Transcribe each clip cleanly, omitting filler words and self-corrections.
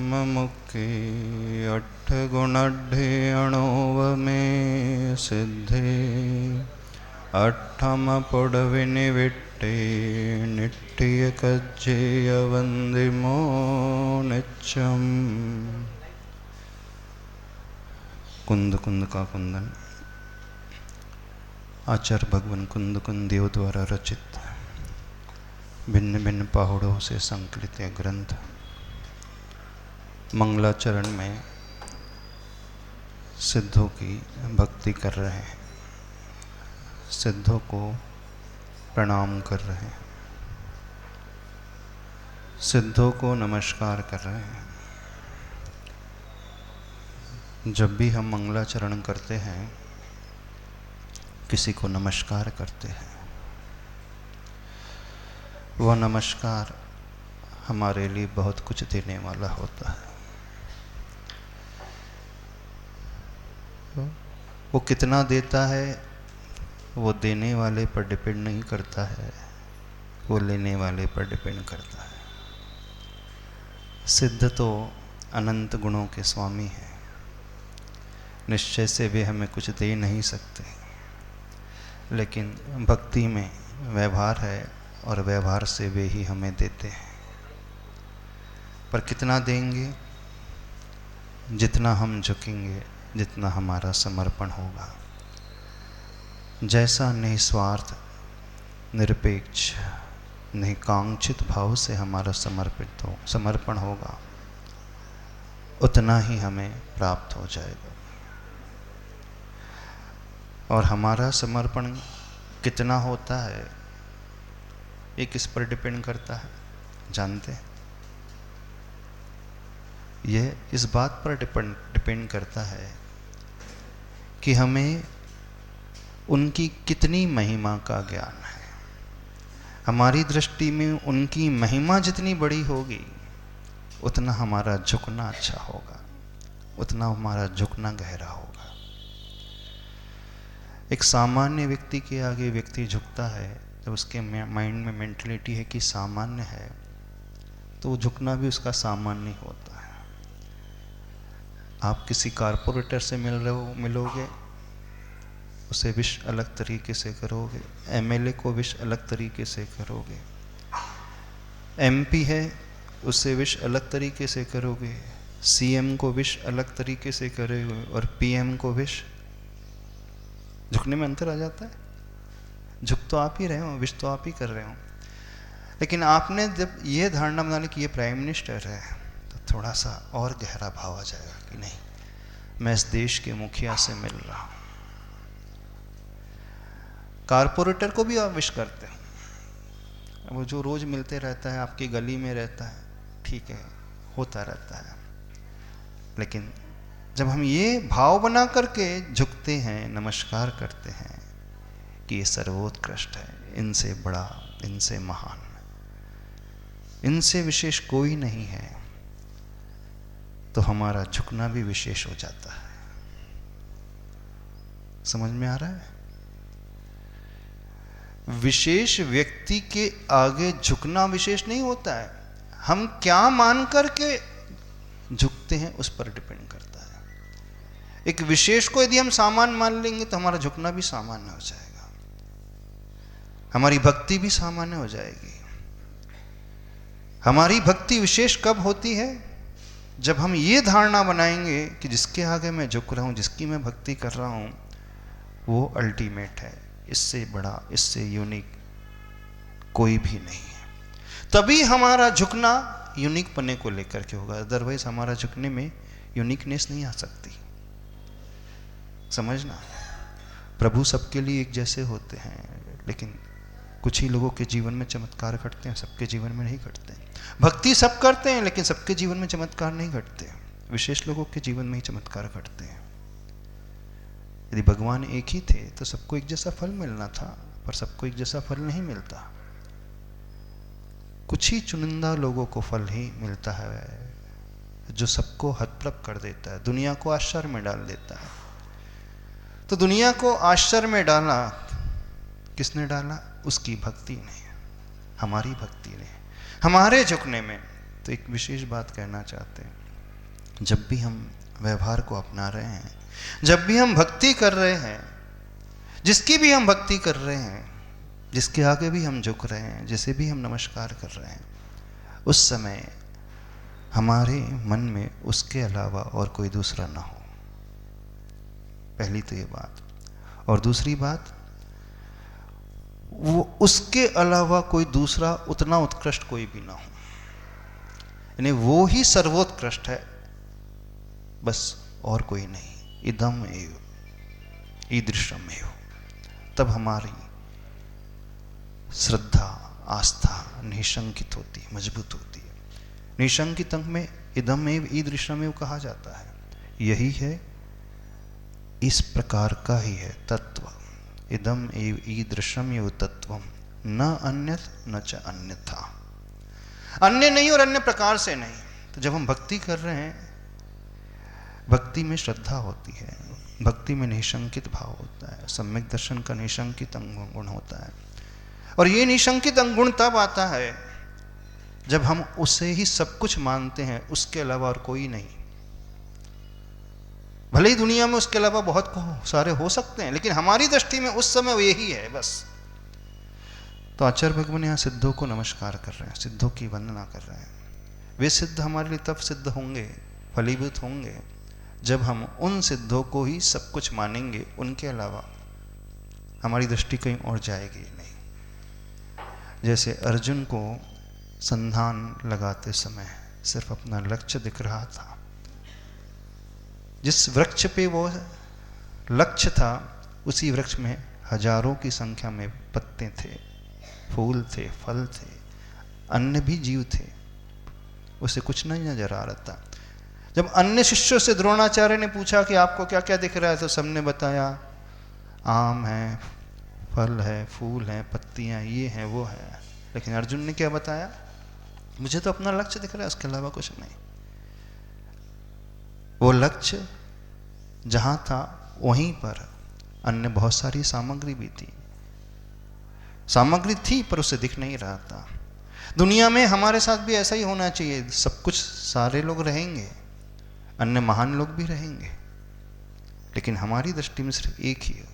मुक्ति अठ गुणढ़े अणोव में सिद्धे अठम पुडविनिविट्टे निट्टिय कज्जेय वंदिमो नित्यम। कुंद कुंद का कुंदन आचार्य भगवान कुंद कुंद देव द्वारा रचित भिन्न भिन्न पहाड़ों से संकलित यह ग्रंथ मंगलाचरण में सिद्धों की भक्ति कर रहे हैं, सिद्धों को प्रणाम कर रहे हैं, सिद्धों को नमस्कार कर रहे हैं। जब भी हम मंगलाचरण करते हैं किसी को नमस्कार करते हैं, वह नमस्कार हमारे लिए बहुत कुछ देने वाला होता है। वो कितना देता है वो देने वाले पर डिपेंड नहीं करता है, वो लेने वाले पर डिपेंड करता है। सिद्ध तो अनंत गुणों के स्वामी हैं, निश्चय से वे हमें कुछ दे नहीं सकते, लेकिन भक्ति में व्यवहार है और व्यवहार से वे ही हमें देते हैं। पर कितना देंगे? जितना हम झुकेंगे, जितना हमारा समर्पण होगा, जैसा निस्वार्थ निरपेक्ष निकांक्षित भाव से हमारा समर्पण होगा, उतना ही हमें प्राप्त हो जाएगा। और हमारा समर्पण कितना होता है ये किस पर डिपेंड करता है जानते हैं? यह इस बात पर डिपेंड करता है कि हमें उनकी कितनी महिमा का ज्ञान है। हमारी दृष्टि में उनकी महिमा जितनी बड़ी होगी उतना हमारा झुकना अच्छा होगा, उतना हमारा झुकना गहरा होगा। एक सामान्य व्यक्ति के आगे व्यक्ति झुकता है, जब उसके माइंड में मेंटलिटी है कि सामान्य है, तो झुकना भी उसका सामान्य होता है। आप किसी कारपोरेटर से मिलोगे, उसे विश अलग तरीके से करोगे, एमएलए को विश अलग तरीके से करोगे, एमपी है उससे विश अलग तरीके से करोगे, सीएम को विश अलग तरीके से करोगे, और पीएम को विश। झुकने में अंतर आ जाता है। झुक तो आप ही रहे हो, विश तो आप ही कर रहे हो, लेकिन आपने जब ये धारणा बना ली कि ये प्राइम मिनिस्टर है, तो थोड़ा सा और गहरा भाव आ जाएगा कि नहीं, मैं इस देश के मुखिया से मिल रहा हूं। कारपोरेटर को भी आप विश करते हो, वो जो रोज मिलते रहता है, आपकी गली में रहता है, ठीक है, होता रहता है, लेकिन जब हम ये भाव बना करके झुकते हैं, नमस्कार करते हैं कि ये सर्वोत्कृष्ट है, इनसे बड़ा, इनसे महान, इनसे विशेष कोई नहीं है, तो हमारा झुकना भी विशेष हो जाता है। समझ में आ रहा है? विशेष व्यक्ति के आगे झुकना विशेष नहीं होता है, हम क्या मान करके झुकते हैं उस पर डिपेंड करता है। एक विशेष को यदि हम सामान्य मान लेंगे तो हमारा झुकना भी सामान्य हो जाएगा, हमारी भक्ति भी सामान्य हो जाएगी। हमारी भक्ति विशेष कब होती है? जब हम ये धारणा बनाएंगे कि जिसके आगे मैं झुक रहा हूं, जिसकी मैं भक्ति कर रहा हूं, वो अल्टीमेट है, इससे बड़ा, इससे यूनिक कोई भी नहीं है। तभी हमारा झुकना यूनिक पने को लेकर के होगा, अदरवाइज हमारा झुकने में यूनिकनेस नहीं आ सकती। समझना, प्रभु सबके लिए एक जैसे होते हैं, लेकिन कुछ ही लोगों के जीवन में चमत्कार घटते हैं, सबके जीवन में नहीं घटते। भक्ति सब करते हैं, लेकिन सबके जीवन में चमत्कार नहीं घटते, विशेष लोगों के जीवन में ही चमत्कार घटते हैं। यदि भगवान एक ही थे तो सबको एक जैसा फल मिलना था, पर सबको एक जैसा फल नहीं मिलता। कुछ ही चुनिंदा लोगों को फल ही मिलता है, जो सबको हतप्रभ कर देता है, दुनिया को आश्चर्य में डाल देता है। तो दुनिया को आश्चर्य में डाला किसने डाला? उसकी भक्ति ने, हमारी भक्ति ने, हमारे झुकने में। तो एक विशेष बात कहना चाहते हैं, जब भी हम व्यवहार को अपना रहे हैं, जब भी हम भक्ति कर रहे हैं, जिसकी भी हम भक्ति कर रहे हैं, जिसके आगे भी हम झुक रहे हैं, जिसे भी हम नमस्कार कर रहे हैं, उस समय हमारे मन में उसके अलावा और कोई दूसरा ना हो। पहली तो ये बात। और दूसरी बात, वो उसके अलावा कोई दूसरा उतना उत्कृष्ट कोई भी ना हो, यानी वो ही सर्वोत्कृष्ट है, बस और कोई नहीं। इदम एव ईदृशम एव। तब हमारी श्रद्धा, आस्था निशंकित होती है, मजबूत होती है। निशंकित अंग में इदम एव ईदृशम एव कहा जाता है। यही है, इस प्रकार का ही है तत्व। इदम एव ईदृशम एव तत्वम न अन्यत न च अन्यथा। अन्य नहीं और अन्य प्रकार से नहीं। तो जब हम भक्ति कर रहे हैं, भक्ति में श्रद्धा होती है, भक्ति में निशंकित भाव होता है, सम्यक दर्शन का निशंकित गुण होता है। और ये निशंकित गुण तब आता है जब हम उसे ही सब कुछ मानते हैं, उसके अलावा और कोई नहीं। भले ही दुनिया में उसके अलावा बहुत सारे हो सकते हैं, लेकिन हमारी दृष्टि में उस समय वो यही है बस। तो आचार्य भगवान यहाँ सिद्धों को नमस्कार कर रहे हैं, सिद्धों की वंदना कर रहे हैं। वे सिद्ध हमारे लिए तब सिद्ध होंगे, फलीभूत होंगे, जब हम उन सिद्धों को ही सब कुछ मानेंगे, उनके अलावा हमारी दृष्टि कहीं और जाएगी नहीं। जैसे अर्जुन को संधान लगाते समय सिर्फ अपना लक्ष्य दिख रहा था। जिस वृक्ष पे वो लक्ष्य था, उसी वृक्ष में हजारों की संख्या में पत्ते थे, फूल थे, फल थे, अन्य भी जीव थे, उसे कुछ नहीं नजर आ रहा था। जब अन्य शिष्यों से द्रोणाचार्य ने पूछा कि आपको क्या क्या दिख रहा है, तो सबने बताया आम है, फल है, फूल है, पत्तियां, ये है, वो है। लेकिन अर्जुन ने क्या बताया? मुझे तो अपना लक्ष्य दिख रहा है, उसके अलावा कुछ नहीं। वो लक्ष्य जहां था वहीं पर अन्य बहुत सारी सामग्री भी थी, सामग्री थी पर उसे दिख नहीं रहा था। दुनिया में हमारे साथ भी ऐसा ही होना चाहिए। सब कुछ, सारे लोग रहेंगे, अन्य महान लोग भी रहेंगे, लेकिन हमारी दृष्टि में सिर्फ एक ही है,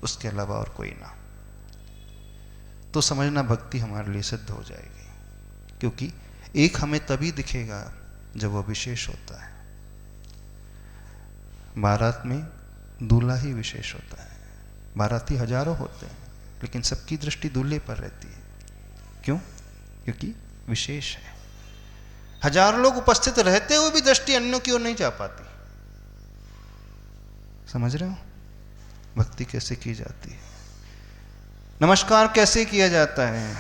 उसके अलावा और कोई ना। तो समझना भक्ति हमारे लिए सिद्ध हो जाएगी, क्योंकि एक हमें तभी दिखेगा जब वो विशेष होता है। बारात में दूल्हा ही विशेष होता है। बाराती हजारों होते हैं, लेकिन सबकी दृष्टि दूल्हे पर रहती है। क्यों? क्योंकि विशेष है। हजार लोग उपस्थित रहते हुए भी दृष्टि अन्यों की ओर नहीं जा पाती। समझ रहे हो भक्ति कैसे की जाती है, नमस्कार कैसे किया जाता है?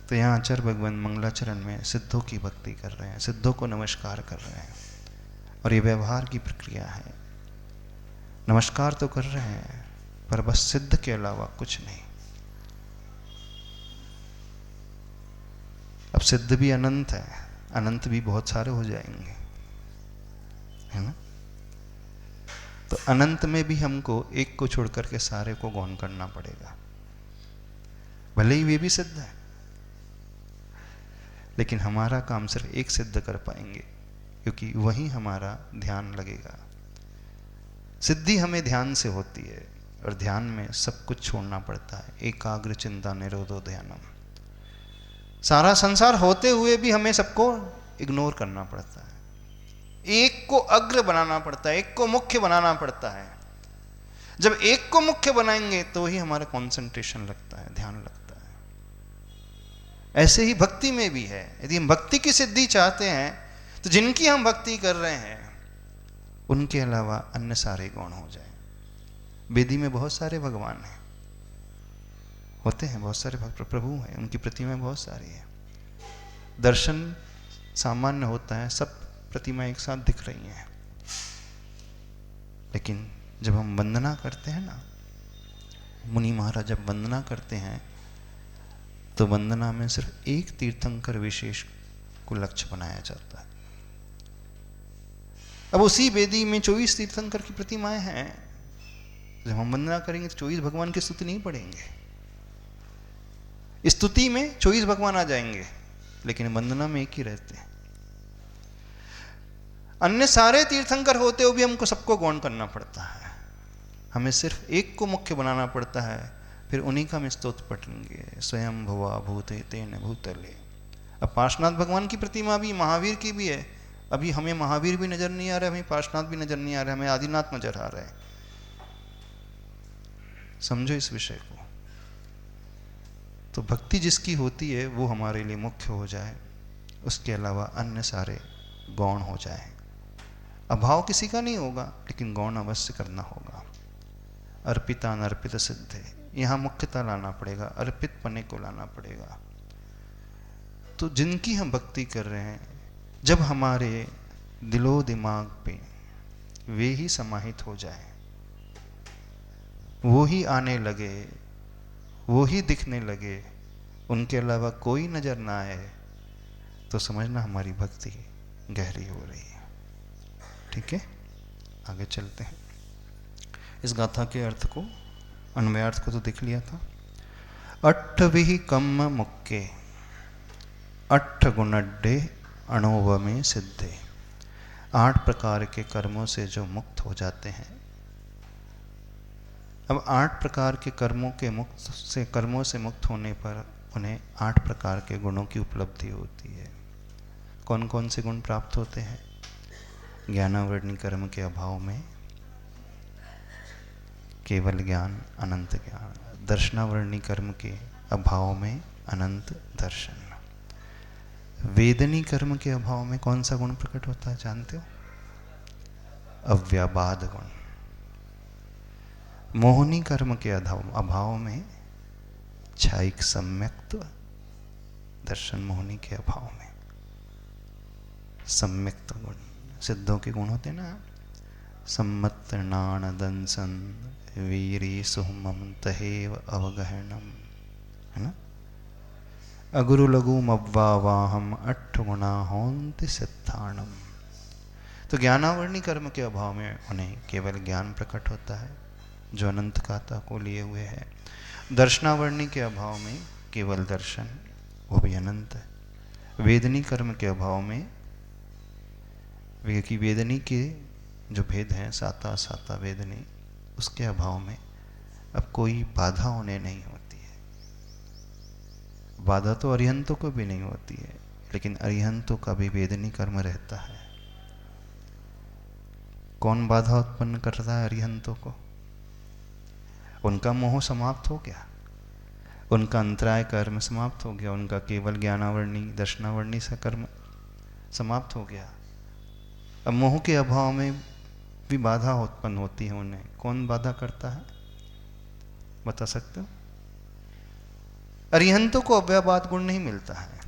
तो यहाँ आचार्य भगवान मंगलाचरण में सिद्धों की भक्ति कर रहे हैं, सिद्धों को नमस्कार कर रहे हैं। और ये व्यवहार की प्रक्रिया है। नमस्कार तो कर रहे हैं, पर बस सिद्ध के अलावा कुछ नहीं। अब सिद्ध भी अनंत है, अनंत भी बहुत सारे हो जाएंगे, है ना? तो अनंत में भी हमको एक को छोड़ करके सारे को गौण करना पड़ेगा। भले ही वे भी सिद्ध है, लेकिन हमारा काम सिर्फ एक सिद्ध कर पाएंगे, क्योंकि वही हमारा ध्यान लगेगा। सिद्धि हमें ध्यान से होती है, और ध्यान में सब कुछ छोड़ना पड़ता है। एकाग्र चिंता निरोधो ध्यानम। सारा संसार होते हुए भी हमें सबको इग्नोर करना पड़ता है। एक को अग्र बनाना पड़ता है, एक को मुख्य बनाना पड़ता है। जब एक को मुख्य बनाएंगे तो ही हमारा कंसंट्रेशन लगता है, ध्यान लगता है। ऐसे ही भक्ति में भी है। यदि हम भक्ति की सिद्धि चाहते हैं, तो जिनकी हम भक्ति कर रहे हैं उनके अलावा अन्य सारे गौण हो जाए। वेदी में बहुत सारे भगवान हैं, होते हैं, बहुत सारे प्रभु हैं, उनकी प्रतिमाएं बहुत सारी हैं। दर्शन सामान्य होता है, सब प्रतिमाएं एक साथ दिख रही हैं, लेकिन जब हम वंदना करते हैं ना, मुनि महाराज जब वंदना करते हैं, तो वंदना में सिर्फ एक तीर्थंकर विशेष को लक्ष्य बनाया जाता है। अब उसी वेदी में 24 तीर्थंकर की प्रतिमाएं हैं। जब हम वंदना करेंगे तो 24 भगवान की स्तुति नहीं पढ़ेंगे। स्तुति में 24 भगवान आ जाएंगे, लेकिन वंदना में एक ही रहते हैं। अन्य सारे तीर्थंकर होते हुए भी हमको सबको गौण करना पड़ता है, हमें सिर्फ एक को मुख्य बनाना पड़ता है, फिर उन्हीं का हम स्तोत्र पढ़ेंगे, स्वयं भुवा भूते तेन भूतले। अब पार्श्वनाथ भगवान की प्रतिमा भी, महावीर की भी है, अभी हमें महावीर भी नजर नहीं आ रहे, हमें पार्श्वनाथ भी नजर नहीं आ रहे, हमें आदिनाथ नजर आ रहे हैं। समझो इस विषय को। तो भक्ति जिसकी होती है वो हमारे लिए मुख्य हो जाए, उसके अलावा अन्य सारे गौण हो जाए। अभाव किसी का नहीं होगा, लेकिन गौण अवश्य करना होगा। अर्पिता अनर्पित सिद्धे, यहाँ मुख्यता लाना पड़ेगा, अर्पित पने को लाना पड़ेगा। तो जिनकी हम भक्ति कर रहे हैं, जब हमारे दिलो दिमाग पे वे ही समाहित हो जाए, वो ही आने लगे, वो ही दिखने लगे, उनके अलावा कोई नजर ना आए, तो समझना हमारी भक्ति गहरी हो रही है। ठीक है, आगे चलते हैं। इस गाथा के अर्थ को, अन्वयार्थ को तो देख लिया था। अट्ठविहि कम्म मुक्के अट्ठ गुणड्डे अणोव में सिद्धे। 8 प्रकार के कर्मों से जो मुक्त हो जाते हैं। अब 8 प्रकार के कर्मों से मुक्त होने पर उन्हें 8 प्रकार के गुणों की उपलब्धि होती है। कौन कौन से गुण प्राप्त होते हैं? ज्ञानावरणी कर्म के अभाव में केवल ज्ञान, अनंत ज्ञान। दर्शनावरणी कर्म के अभाव में अनंत दर्शन। वेदनी कर्म के अभाव में कौन सा गुण प्रकट होता है जानते हो? अव्याबाद गुण। मोहनी कर्म के अभाव में छाइक सम्यक्त दर्शन। मोहनी के अभाव में सम्यक्त गुण, सिद्धों के गुण होते ना, सम्मत नाण दंसन वीरी सुहमम तहेव अवगहनम, है ना। अगुरु लघु मव्वावाहम 8 गुणा होन्ति सिद्धाणम। तो ज्ञानावरणी कर्म के अभाव में उन्हें केवल ज्ञान प्रकट होता है जो अनंत काता को लिए हुए है। दर्शनावरणी के अभाव में केवल दर्शन, वो भी अनंत है। वेदनी कर्म के अभाव में वेदनी के जो भेद हैं, साता साता वेदनी, उसके अभाव में अब कोई बाधा उन्हें नहीं होती है। बाधा तो अरिहंतों को भी नहीं होती है, लेकिन अरिहंतों का भी वेदनी कर्म रहता है। कौन बाधा उत्पन्न करता है अरिहंतों को? उनका मोह समाप्त हो गया, उनका अंतराय कर्म समाप्त हो गया, उनका केवल ज्ञानावरणी दर्शनावरणी सा कर्म समाप्त हो गया। अब मोह के अभाव में भी बाधा उत्पन्न होती है उन्हें। कौन बाधा करता है, बता सकते हो? अरिहंतों को अव्याबाद गुण नहीं मिलता है।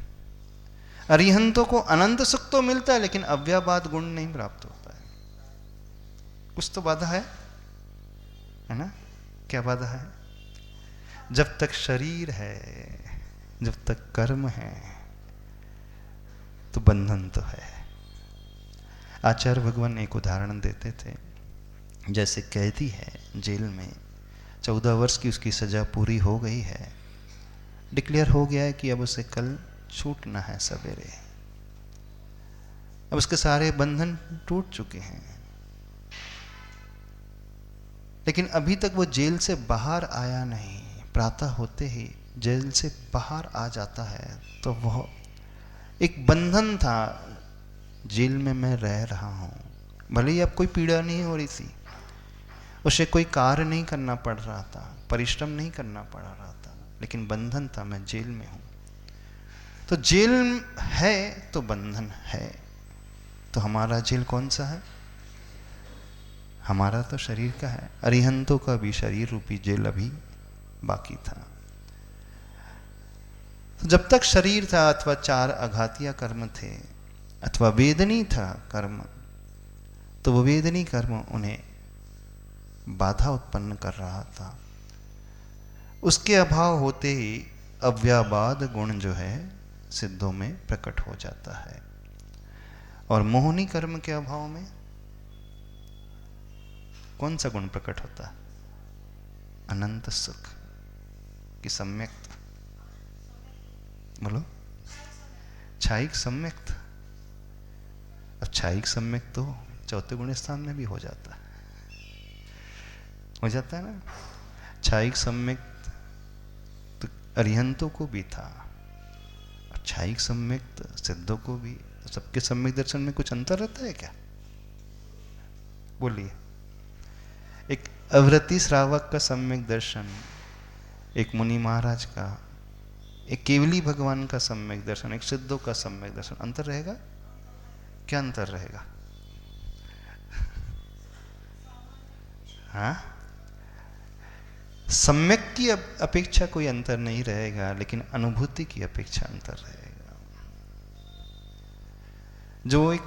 अरिहंतों को अनंत सुख तो मिलता है, लेकिन अव्याबाद गुण नहीं प्राप्त होता है। कुछ तो बाधा है ना? क्या बाधा है? जब तक शरीर है, जब तक कर्म है, तो बंधन तो है। आचार्य भगवान एक उदाहरण देते थे, जैसे कैदी है जेल में, 14 वर्ष की उसकी सजा पूरी हो गई है, डिक्लेयर हो गया है कि अब उसे कल छूटना है सवेरे। अब उसके सारे बंधन टूट चुके हैं, लेकिन अभी तक वो जेल से बाहर आया नहीं। प्रातः होते ही जेल से बाहर आ जाता है, तो वह एक बंधन था, जेल में मैं रह रहा हूं। भले ही अब कोई पीड़ा नहीं हो रही थी, उसे कोई कार्य नहीं करना पड़ रहा था, परिश्रम नहीं करना पड़ रहा था, लेकिन बंधन था, मैं जेल में हूं। तो जेल है तो बंधन है। तो हमारा जेल कौन सा है? हमारा तो शरीर का है। अरिहंतों का भी शरीर रूपी जेल अभी बाकी था। तो जब तक शरीर था, अथवा 4 अघातिया कर्म थे, अथवा वेदनी था कर्म, तो वो वेदनी कर्म उन्हें बाधा उत्पन्न कर रहा था। उसके अभाव होते ही अव्याबाद गुण जो है सिद्धों में प्रकट हो जाता है। और मोहनी कर्म के अभाव में कौन सा गुण प्रकट होता है? अनंत सुख की सम्यक्त, बोलो, छाइक सम्यक्त। अब छाइक सम्यक तो चौथे गुण स्थान में भी हो जाता है ना। छाइक सम्यक तो अरिहंतों को भी था, छाइक सम्यक तो सिद्धों को भी। तो सबके सम्यक दर्शन में कुछ अंतर रहता है क्या? बोलिए। एक अवृति श्रावक का सम्यक दर्शन, एक मुनि महाराज का, एक केवली भगवान का सम्यक दर्शन, एक सिद्धों का सम्यक दर्शन, अंतर रहेगा? क्या अंतर रहेगा? हाँ, सम्यक की अपेक्षा कोई अंतर नहीं रहेगा, लेकिन अनुभूति की अपेक्षा अंतर रहेगा। जो एक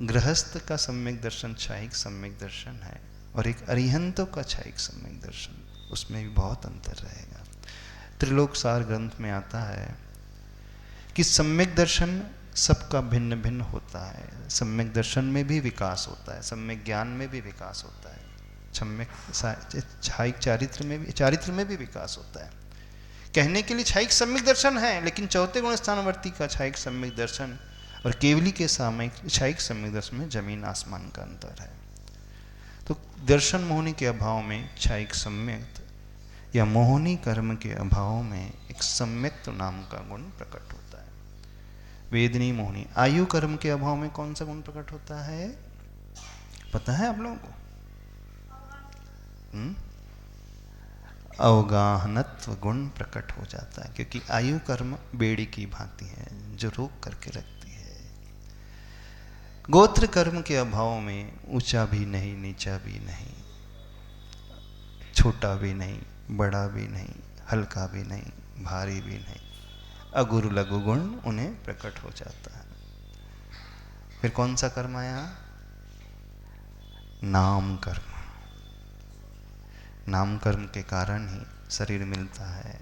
गृहस्थ का सम्यक दर्शन छाइक सम्यक दर्शन है, और एक अरिहंतों का छाइक सम्यक दर्शन, उसमें भी बहुत अंतर रहेगा। त्रिलोक सार ग्रंथ में आता है कि सम्यक दर्शन सबका भिन्न भिन्न होता है। सम्यक दर्शन में भी विकास होता है, सम्यक ज्ञान में भी विकास होता है, छाइक चारित्र में भी विकास होता है। कहने के लिए छाइक सम्यक दर्शन है, लेकिन चौथे गुण स्थानवर्ती का छाइक सम्यक दर्शन और केवली के सामयिक छाइक सम्यक दर्शन में जमीन आसमान का अंतर है। तो दर्शन मोहनी के अभाव में छाइक सम्यक, या मोहनी कर्म के अभाव में एक सम्यक्त नाम का गुण प्रकट होता है। वेदनी मोहनी आयु कर्म के अभाव में कौन सा गुण प्रकट होता है, पता है आप लोगों को? अवगाहनत्व गुण प्रकट हो जाता है, क्योंकि आयु कर्म बेड़ी की भांति है जो रोक करके रखती है। गोत्र कर्म के अभाव में ऊंचा भी नहीं, नीचा भी नहीं, छोटा भी नहीं, बड़ा भी नहीं, हल्का भी नहीं, भारी भी नहीं, अगुरु लघु गुण उन्हें प्रकट हो जाता है। फिर कौन सा कर्म आया? नाम कर्म। नाम कर्म के कारण ही शरीर मिलता है।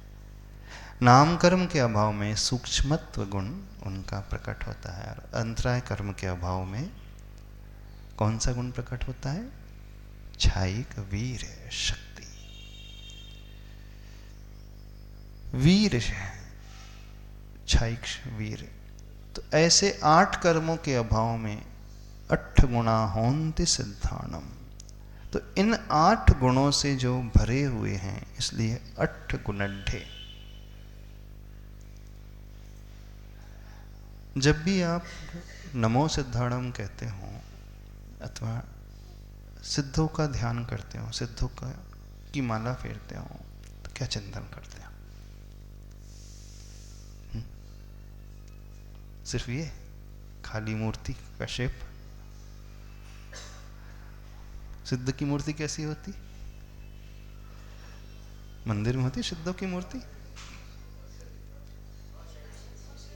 नाम कर्म के अभाव में सूक्ष्मत्व गुण उनका प्रकट होता है, और अंतराय कर्म के अभाव में कौन सा गुण प्रकट होता है? छाइक वीर शक्ति। वीर छाइक वीर। तो ऐसे 8 कर्मों के अभाव में 8 गुणा होन्ति सिद्धानम। तो इन 8 गुणों से जो भरे हुए हैं, इसलिए 8 गुणढ्ढे। जब भी आप नमो सिद्धाणम कहते हो अथवा सिद्धों का ध्यान करते हो, सिद्धों का की माला फेरते हो, तो क्या चिंतन करते हो? सिर्फ ये खाली मूर्ति का शेप? सिद्ध की मूर्ति कैसी होती? मंदिर में होती सिद्धों की मूर्ति?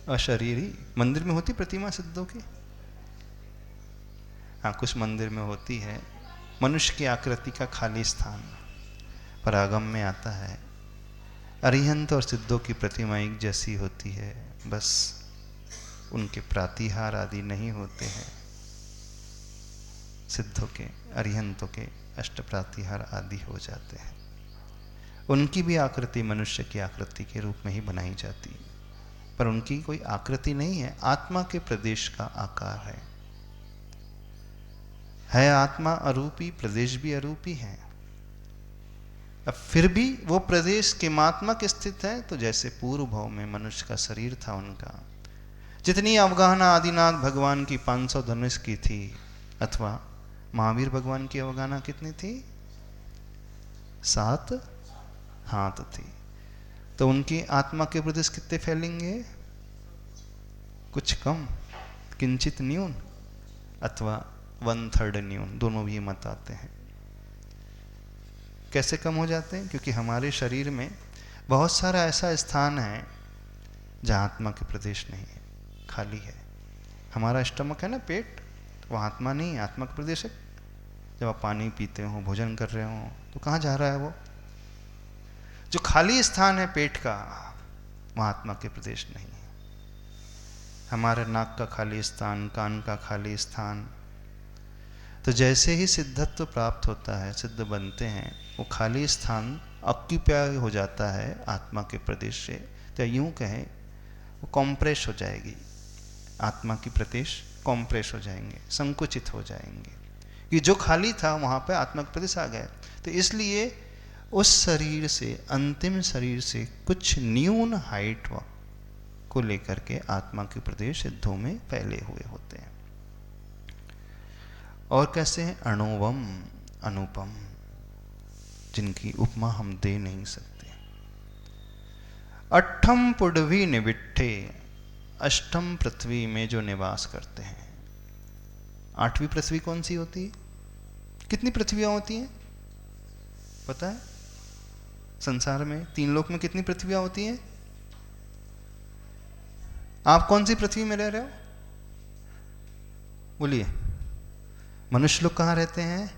अशरीरी। मंदिर में होती प्रतिमा सिद्धों की? हाँ, कुछ मंदिर में होती है मनुष्य की आकृति का खाली स्थान। पर आगम में आता है अरिहंत और सिद्धों की प्रतिमा एक जैसी होती है, बस उनके प्रातिहार आदि नहीं होते हैं। सिद्धों के, अरिहंतों के अष्ट प्रातिहार आदि हो जाते हैं। उनकी भी आकृति मनुष्य की आकृति के रूप में ही बनाई जाती है, पर उनकी कोई आकृति नहीं है, आत्मा के प्रदेश का आकार है आत्मा अरूपी, प्रदेश भी अरूपी है। अब फिर भी वो प्रदेश किमात्मक स्थित है। तो जैसे पूर्व भाव में मनुष्य का शरीर था, उनका जितनी अवगाहना आदिनाथ भगवान की 500 धनुष की थी, अथवा महावीर भगवान की अवगाहना कितनी थी? 7 हाथ थी। तो उनकी आत्मा के प्रदेश कितने फैलेंगे? कुछ कम, किंचित न्यून, अथवा 1/3 न्यून, दोनों भी मत आते हैं। कैसे कम हो जाते हैं? क्योंकि हमारे शरीर में बहुत सारा ऐसा स्थान है जहाँ आत्मा के प्रदेश नहीं है, खाली है। हमारा स्टमक है ना, पेट, वहाँ आत्मा नहीं है, आत्मा का प्रदेश है। जब आप पानी पीते हो, भोजन कर रहे हो, तो कहाँ जा रहा है वो? जो खाली स्थान है पेट का, वहाँ आत्मा के प्रदेश नहीं है। हमारे नाक का खाली स्थान, कान का खाली स्थान। तो जैसे ही सिद्धत्व प्राप्त होता है, सिद्ध बनते हैं, वो खाली स्थान ऑक्यूपाई हो जाता है आत्मा के प्रदेश से। तो यूं कहें, वो कॉम्प्रेस हो जाएगी, आत्मा की प्रदेश कॉम्प्रेस हो जाएंगे, संकुचित हो जाएंगे, कि जो खाली था वहाँ पे आत्मा के प्रदेश आ गए। तो इसलिए उस शरीर से, अंतिम शरीर से कुछ न्यून हाइट को लेकर के आत्मा के प्रदेश सिद्धों में फैले हुए होते हैं। और कैसे हैं? अणुवम, अनुपम, जिनकी उपमा हम दे नहीं सकते। अट्ठम पुडवी निविट्ठे, अष्टम पृथ्वी में जो निवास करते हैं। आठवीं पृथ्वी कौन सी होती है? कितनी पृथ्वियां होती हैं पता है? संसार में, तीन लोक में कितनी पृथ्वियां होती हैं? आप कौन सी पृथ्वी में रह रहे हो? बोलिए। मनुष्य लोग कहाँ रहते हैं?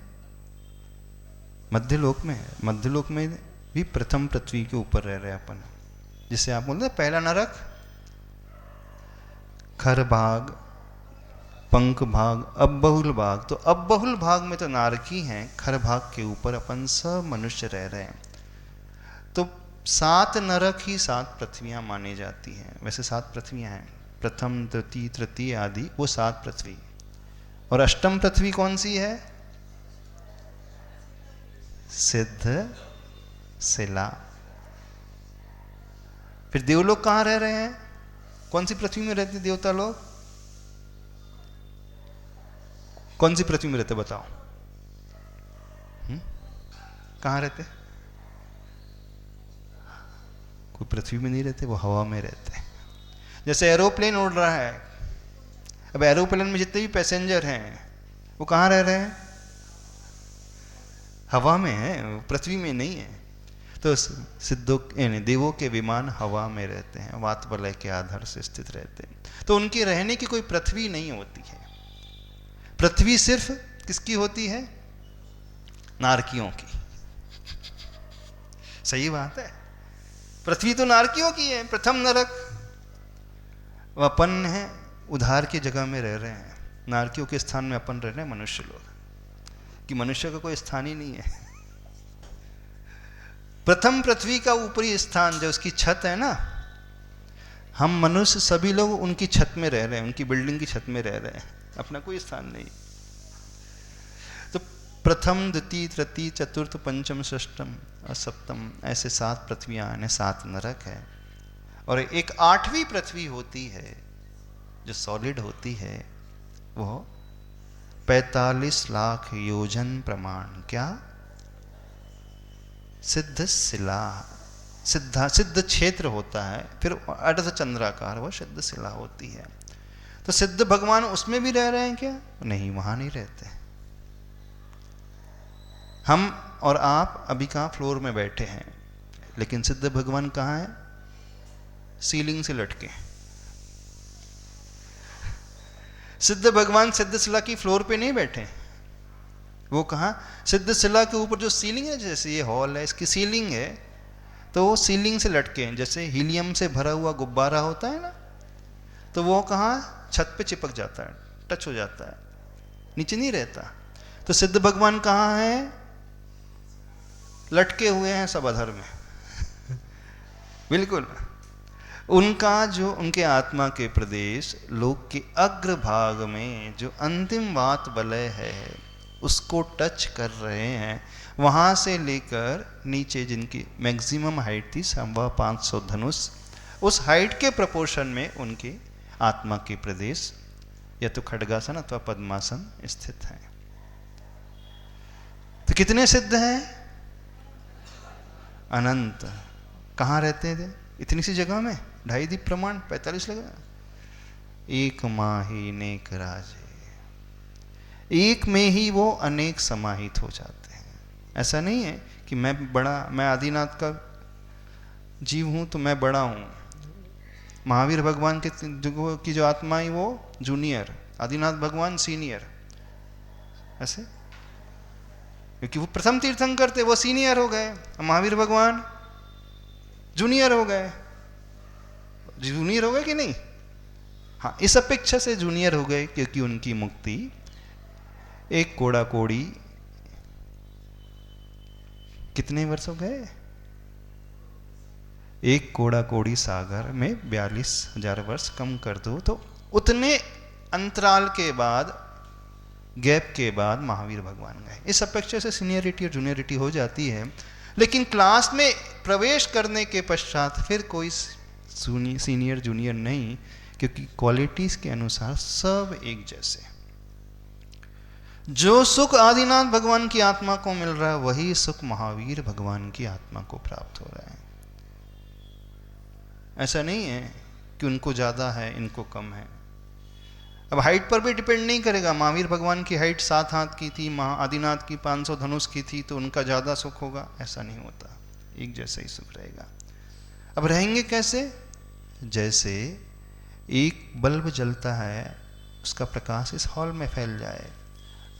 मध्यलोक में। मध्यलोक में भी प्रथम पृथ्वी के ऊपर रह रहे हैं अपन, जिसे आप बोलते हैं पहला नरक, खर भाग, पंख भाग, अबहुल भाग। तो अबहुल भाग में तो नारकी हैं, खर भाग के ऊपर अपन सब मनुष्य रह रहे हैं। तो 7 नरक ही 7 पृथ्वियां मानी जाती हैं। वैसे 7 पृथ्वियां हैं, प्रथम, द्वितीय, तृतीय आदि, वो 7 पृथ्वी। और अष्टम पृथ्वी कौन सी है? सिद्ध शिला। फिर देवलोक कहां रह रहे हैं? कौन सी पृथ्वी में रहते देवता लोग? कौन सी पृथ्वी में रहते बताओ? कहां रहते? कोई पृथ्वी में नहीं रहते, वो हवा में रहते हैं। जैसे एरोप्लेन उड़ रहा है, अब एरोप्लेन में जितने भी पैसेंजर हैं वो कहां रह रहे हैं? हवा में है, पृथ्वी में नहीं है। तो सिद्धों यानी देवों के विमान हवा में रहते हैं, वात वलय के आधार से स्थित रहते हैं। तो उनकी रहने की कोई पृथ्वी नहीं होती है। पृथ्वी सिर्फ किसकी होती है? नारकियों की। सही बात है, पृथ्वी तो नारकियों की है। प्रथम नरक अपन है, उधार की जगह में रह रहे हैं। नारकियों के स्थान में अपन रह रहे हैं मनुष्य लोग, कि मनुष्य का कोई स्थान ही नहीं है। प्रथम पृथ्वी का ऊपरी स्थान जो उसकी छत है ना, हम मनुष्य सभी लोग उनकी छत में रह रहे हैं, उनकी बिल्डिंग की छत में रह रहे हैं, अपना कोई स्थान नहीं। तो प्रथम, द्वितीय, तृतीय, चतुर्थ, पंचम, षष्टम और सप्तम, ऐसे 7 पृथ्वियां यानी 7 नरक है। और एक 8वीं पृथ्वी होती है जो सॉलिड होती है, वो 45 लाख योजन प्रमाण, क्या? सिद्ध शिला, सिद्ध क्षेत्र होता है। फिर अर्ध चंद्राकार, वो सिद्ध शिला होती है। तो सिद्ध भगवान उसमें भी रह रहे हैं क्या? नहीं, वहां नहीं रहते। हम और आप अभी कहाँ फ्लोर में बैठे हैं, लेकिन सिद्ध भगवान कहाँ है? सीलिंग से लटके। सिद्ध भगवान सिद्ध शिला की फ्लोर पे नहीं बैठे, वो कहाँ? सिद्ध शिला के ऊपर जो सीलिंग है, जैसे ये हॉल है, इसकी सीलिंग है, तो वो सीलिंग से लटके हैं। जैसे हीलियम से भरा हुआ गुब्बारा होता है ना, तो वो कहाँ? छत पे चिपक जाता है, टच हो जाता है, नीचे नहीं रहता। तो सिद्ध भगवान कहाँ है? लटके हुए हैं सब अधर में। बिल्कुल। उनका जो, उनके आत्मा के प्रदेश लोक के अग्रभाग में जो अंतिम वात वलय है, उसको टच कर रहे हैं। वहाँ से लेकर नीचे जिनकी मैक्सिमम हाइट थी 550 धनुष, उस हाइट के प्रपोर्शन में उनके आत्मा के प्रदेश या तो खड्गासन अथवा पद्मासन स्थित है। तो कितने सिद्ध हैं? अनंत। कहाँ रहते थे इतनी सी जगह में? 2.5 दीप प्रमाण 45 लगा। एक माही नेक राजे, एक में ही वो अनेक समाहित हो जाते हैं। ऐसा नहीं है कि मैं आदिनाथ का जीव हूं तो मैं बड़ा हूं। महावीर भगवान की जो आत्मा है वो जूनियर, आदिनाथ भगवान सीनियर। ऐसे, क्योंकि वो प्रथम तीर्थंकर थे, वो सीनियर हो गए, महावीर भगवान जूनियर हो गए। जूनियर हो गए कि नहीं? हाँ, इस अपेक्षा से जूनियर हो गए क्योंकि उनकी मुक्ति एक कोड़ा कोड़ी कितने वर्ष हो गए? एक कोड़ा कोड़ी सागर में 42,000 वर्ष कम कर दो तो उतने अंतराल के बाद, गैप के बाद महावीर भगवान गए। इस अपेक्षा से सीनियरिटी और जूनियरिटी हो जाती है, लेकिन क्लास में प्रवेश करने के पश्चात फिर कोई सीनियर जूनियर नहीं, क्योंकि क्वालिटीज के अनुसार सब एक जैसे। जो सुख आदिनाथ भगवान की आत्मा को मिल रहा है वही सुख महावीर भगवान की आत्मा को प्राप्त हो रहा है। ऐसा नहीं है कि उनको ज्यादा है इनको कम है। अब हाइट पर भी डिपेंड नहीं करेगा। महावीर भगवान की हाइट 7 हाथ की थी, आदिनाथ की 500 धनुष की थी, तो उनका ज्यादा सुख होगा, ऐसा नहीं होता। एक जैसा ही सुख रहेगा। अब रहेंगे कैसे? जैसे एक बल्ब जलता है, उसका प्रकाश इस हॉल में फैल जाए।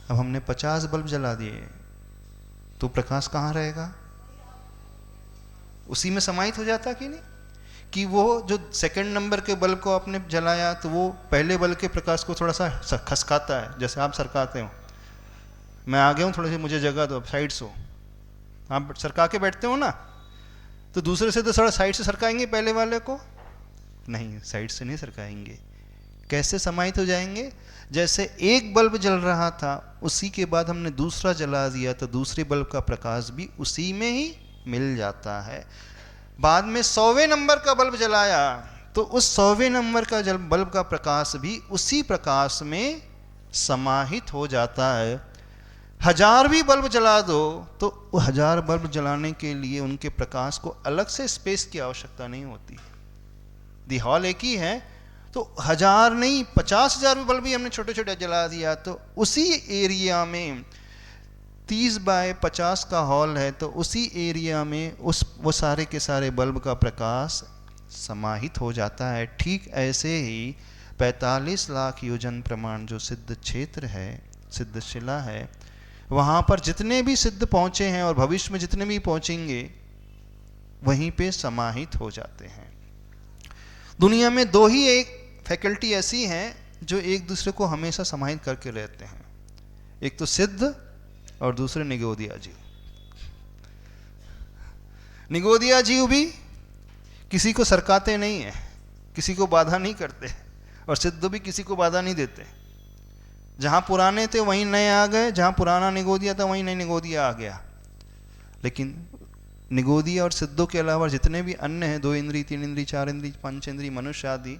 अब हमने 50 बल्ब जला दिए तो प्रकाश कहाँ रहेगा? उसी में समाहित हो जाता कि नहीं? कि वो जो सेकंड नंबर के बल्ब को आपने जलाया तो वो पहले बल्ब के प्रकाश को थोड़ा सा खसकाता है, जैसे आप सरकाते हो। मैं आ गया हूँ, थोड़ी सी मुझे जगह दो, साइड से आप सरका के बैठते हो ना, तो दूसरे से तो थोड़ा साइड से सरकाएंगे, पहले वाले को नहीं, साइड से नहीं सरकाएंगे। कैसे समाहित हो जाएंगे? जैसे एक बल्ब जल रहा था, उसी के बाद हमने दूसरा जला दिया तो दूसरे बल्ब का प्रकाश भी उसी में ही मिल जाता है। बाद में 100वें नंबर का बल्ब जलाया तो उस 100वें नंबर का बल्ब का प्रकाश भी उसी प्रकाश में समाहित हो जाता है। 1000 भी बल्ब जला दो तो 1000 बल्ब जलाने के लिए उनके प्रकाश को अलग से स्पेस की आवश्यकता नहीं होती। दी हॉल एक ही है, तो 1000 नहीं 50,000 भी बल्ब भी हमने छोटे छोटे जला दिया तो उसी एरिया में 30 बाय 50 का हॉल है, तो उसी एरिया में वो सारे के सारे बल्ब का प्रकाश समाहित हो जाता है। ठीक ऐसे ही 45 लाख योजन प्रमाण जो सिद्ध क्षेत्र है, सिद्ध शिला है, वहाँ पर जितने भी सिद्ध पहुँचे हैं और भविष्य में जितने भी पहुँचेंगे वहीं पे समाहित हो जाते हैं। दुनिया में 2 ही एक फैकल्टी ऐसी हैं जो एक दूसरे को हमेशा समाहित करके रहते हैं, एक तो सिद्ध और दूसरे निगोदिया जीव। निगोदिया जीव भी किसी को सरकाते नहीं है, किसी को बाधा नहीं करते, और सिद्ध भी किसी को बाधा नहीं देते। जहां पुराने थे वहीं नए आ गए, जहां पुराना निगोदिया था वहीं नई निगोदिया आ गया। लेकिन निगोदिया और सिद्धों के अलावा जितने भी अन्य हैं, 2 इंद्री 3 इंद्री 4 इंद्री 5 इंद्री मनुष्य आदि,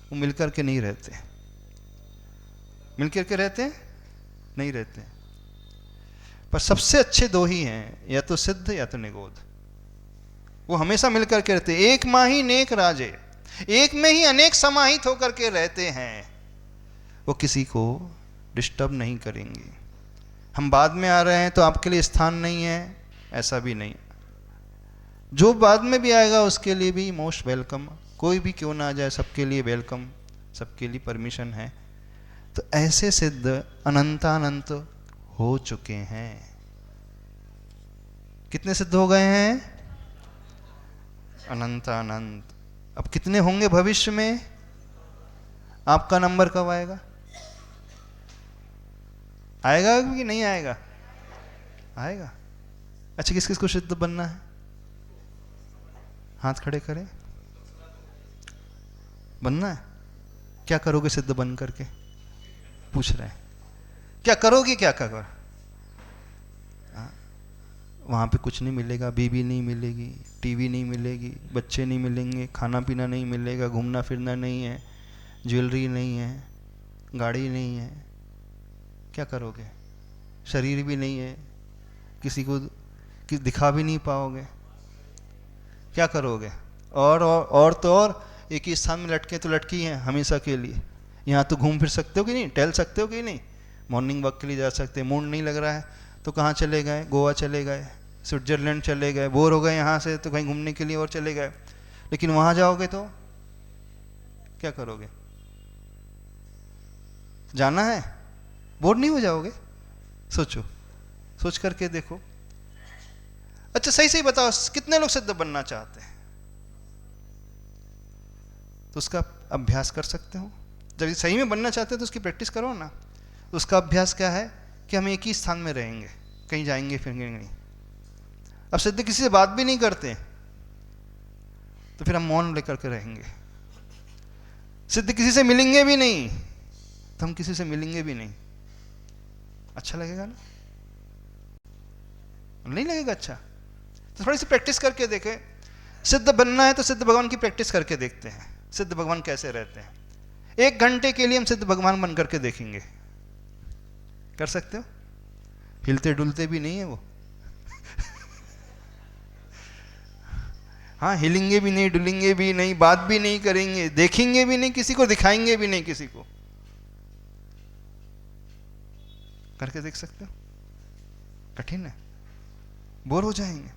वो मिलकर के नहीं रहते। मिलकर के रहते नहीं रहते। पर सबसे अच्छे 2 ही हैं, या तो सिद्ध या तो निगोद। वो हमेशा मिलकर के रहते। एक माही नेक राजे, एक में ही अनेक समाहित होकर के रहते हैं। वो किसी को डिस्टर्ब नहीं करेंगे। हम बाद में आ रहे हैं तो आपके लिए स्थान नहीं है, ऐसा भी नहीं। जो बाद में भी आएगा उसके लिए भी मोस्ट वेलकम। कोई भी क्यों ना आ जाए, सबके लिए वेलकम, सबके लिए परमिशन है। तो ऐसे सिद्ध अनंतानंत हो चुके हैं। कितने सिद्ध हो गए हैं? अनंतानंत। अब कितने होंगे भविष्य में? आपका नंबर कब आएगा? आएगा कि नहीं आएगा? आएगा। अच्छा, किस किस को सिद्ध बनना है? हाथ खड़े करें। बनना है? क्या करोगे सिद्ध बन करके? पूछ रहे हैं क्या करोगे, क्या करोगे? वहां पे कुछ नहीं मिलेगा, बीवी नहीं मिलेगी, टीवी नहीं मिलेगी, बच्चे नहीं मिलेंगे, खाना पीना नहीं मिलेगा, घूमना फिरना नहीं है, ज्वेलरी नहीं है, गाड़ी नहीं है। क्या करोगे? शरीर भी नहीं है, किसी को दिखा भी नहीं पाओगे। क्या करोगे? और तो और एक ही स्थान में लटके तो लटकी हैं हमेशा के लिए। यहाँ तो घूम फिर सकते हो कि नहीं, टहल सकते हो कि नहीं, मॉर्निंग वॉक के लिए जा सकते हैं। मूड नहीं लग रहा है तो कहाँ चले गए? गोवा चले गए, स्विट्जरलैंड चले गए। बोर हो गए यहाँ से तो कहीं घूमने के लिए और चले गए। लेकिन वहाँ जाओगे तो क्या करोगे? जाना है, बोर नहीं हो जाओगे? सोचो, सोच करके देखो। अच्छा सही सही बताओ, कितने लोग सिद्ध बनना चाहते हैं? तो उसका अभ्यास कर सकते हो। जब सही में बनना चाहते हो तो उसकी प्रैक्टिस करो ना। तो उसका अभ्यास क्या है कि हम एक ही स्थान में रहेंगे, कहीं जाएंगे फिरेंगे नहीं। अब सिद्ध किसी से बात भी नहीं करते तो फिर हम मौन लेकर के रहेंगे। सिद्ध किसी से मिलेंगे भी नहीं तो हम किसी से मिलेंगे भी नहीं। अच्छा लगेगा ना? नहीं लगेगा अच्छा। तो थोड़ी सी प्रैक्टिस करके देखें। सिद्ध बनना है तो सिद्ध भगवान की प्रैक्टिस करके देखते हैं, सिद्ध भगवान कैसे रहते हैं। 1 घंटे के लिए हम सिद्ध भगवान बन करके देखेंगे। कर सकते हो? हिलते डुलते भी नहीं है वो। हाँ, हिलेंगे भी नहीं, डुलेंगे भी नहीं, बात भी नहीं करेंगे, देखेंगे भी नहीं किसी को, दिखाएंगे भी नहीं किसी को। करके देख सकते हो? कठिन है, बोर हो जाएंगे।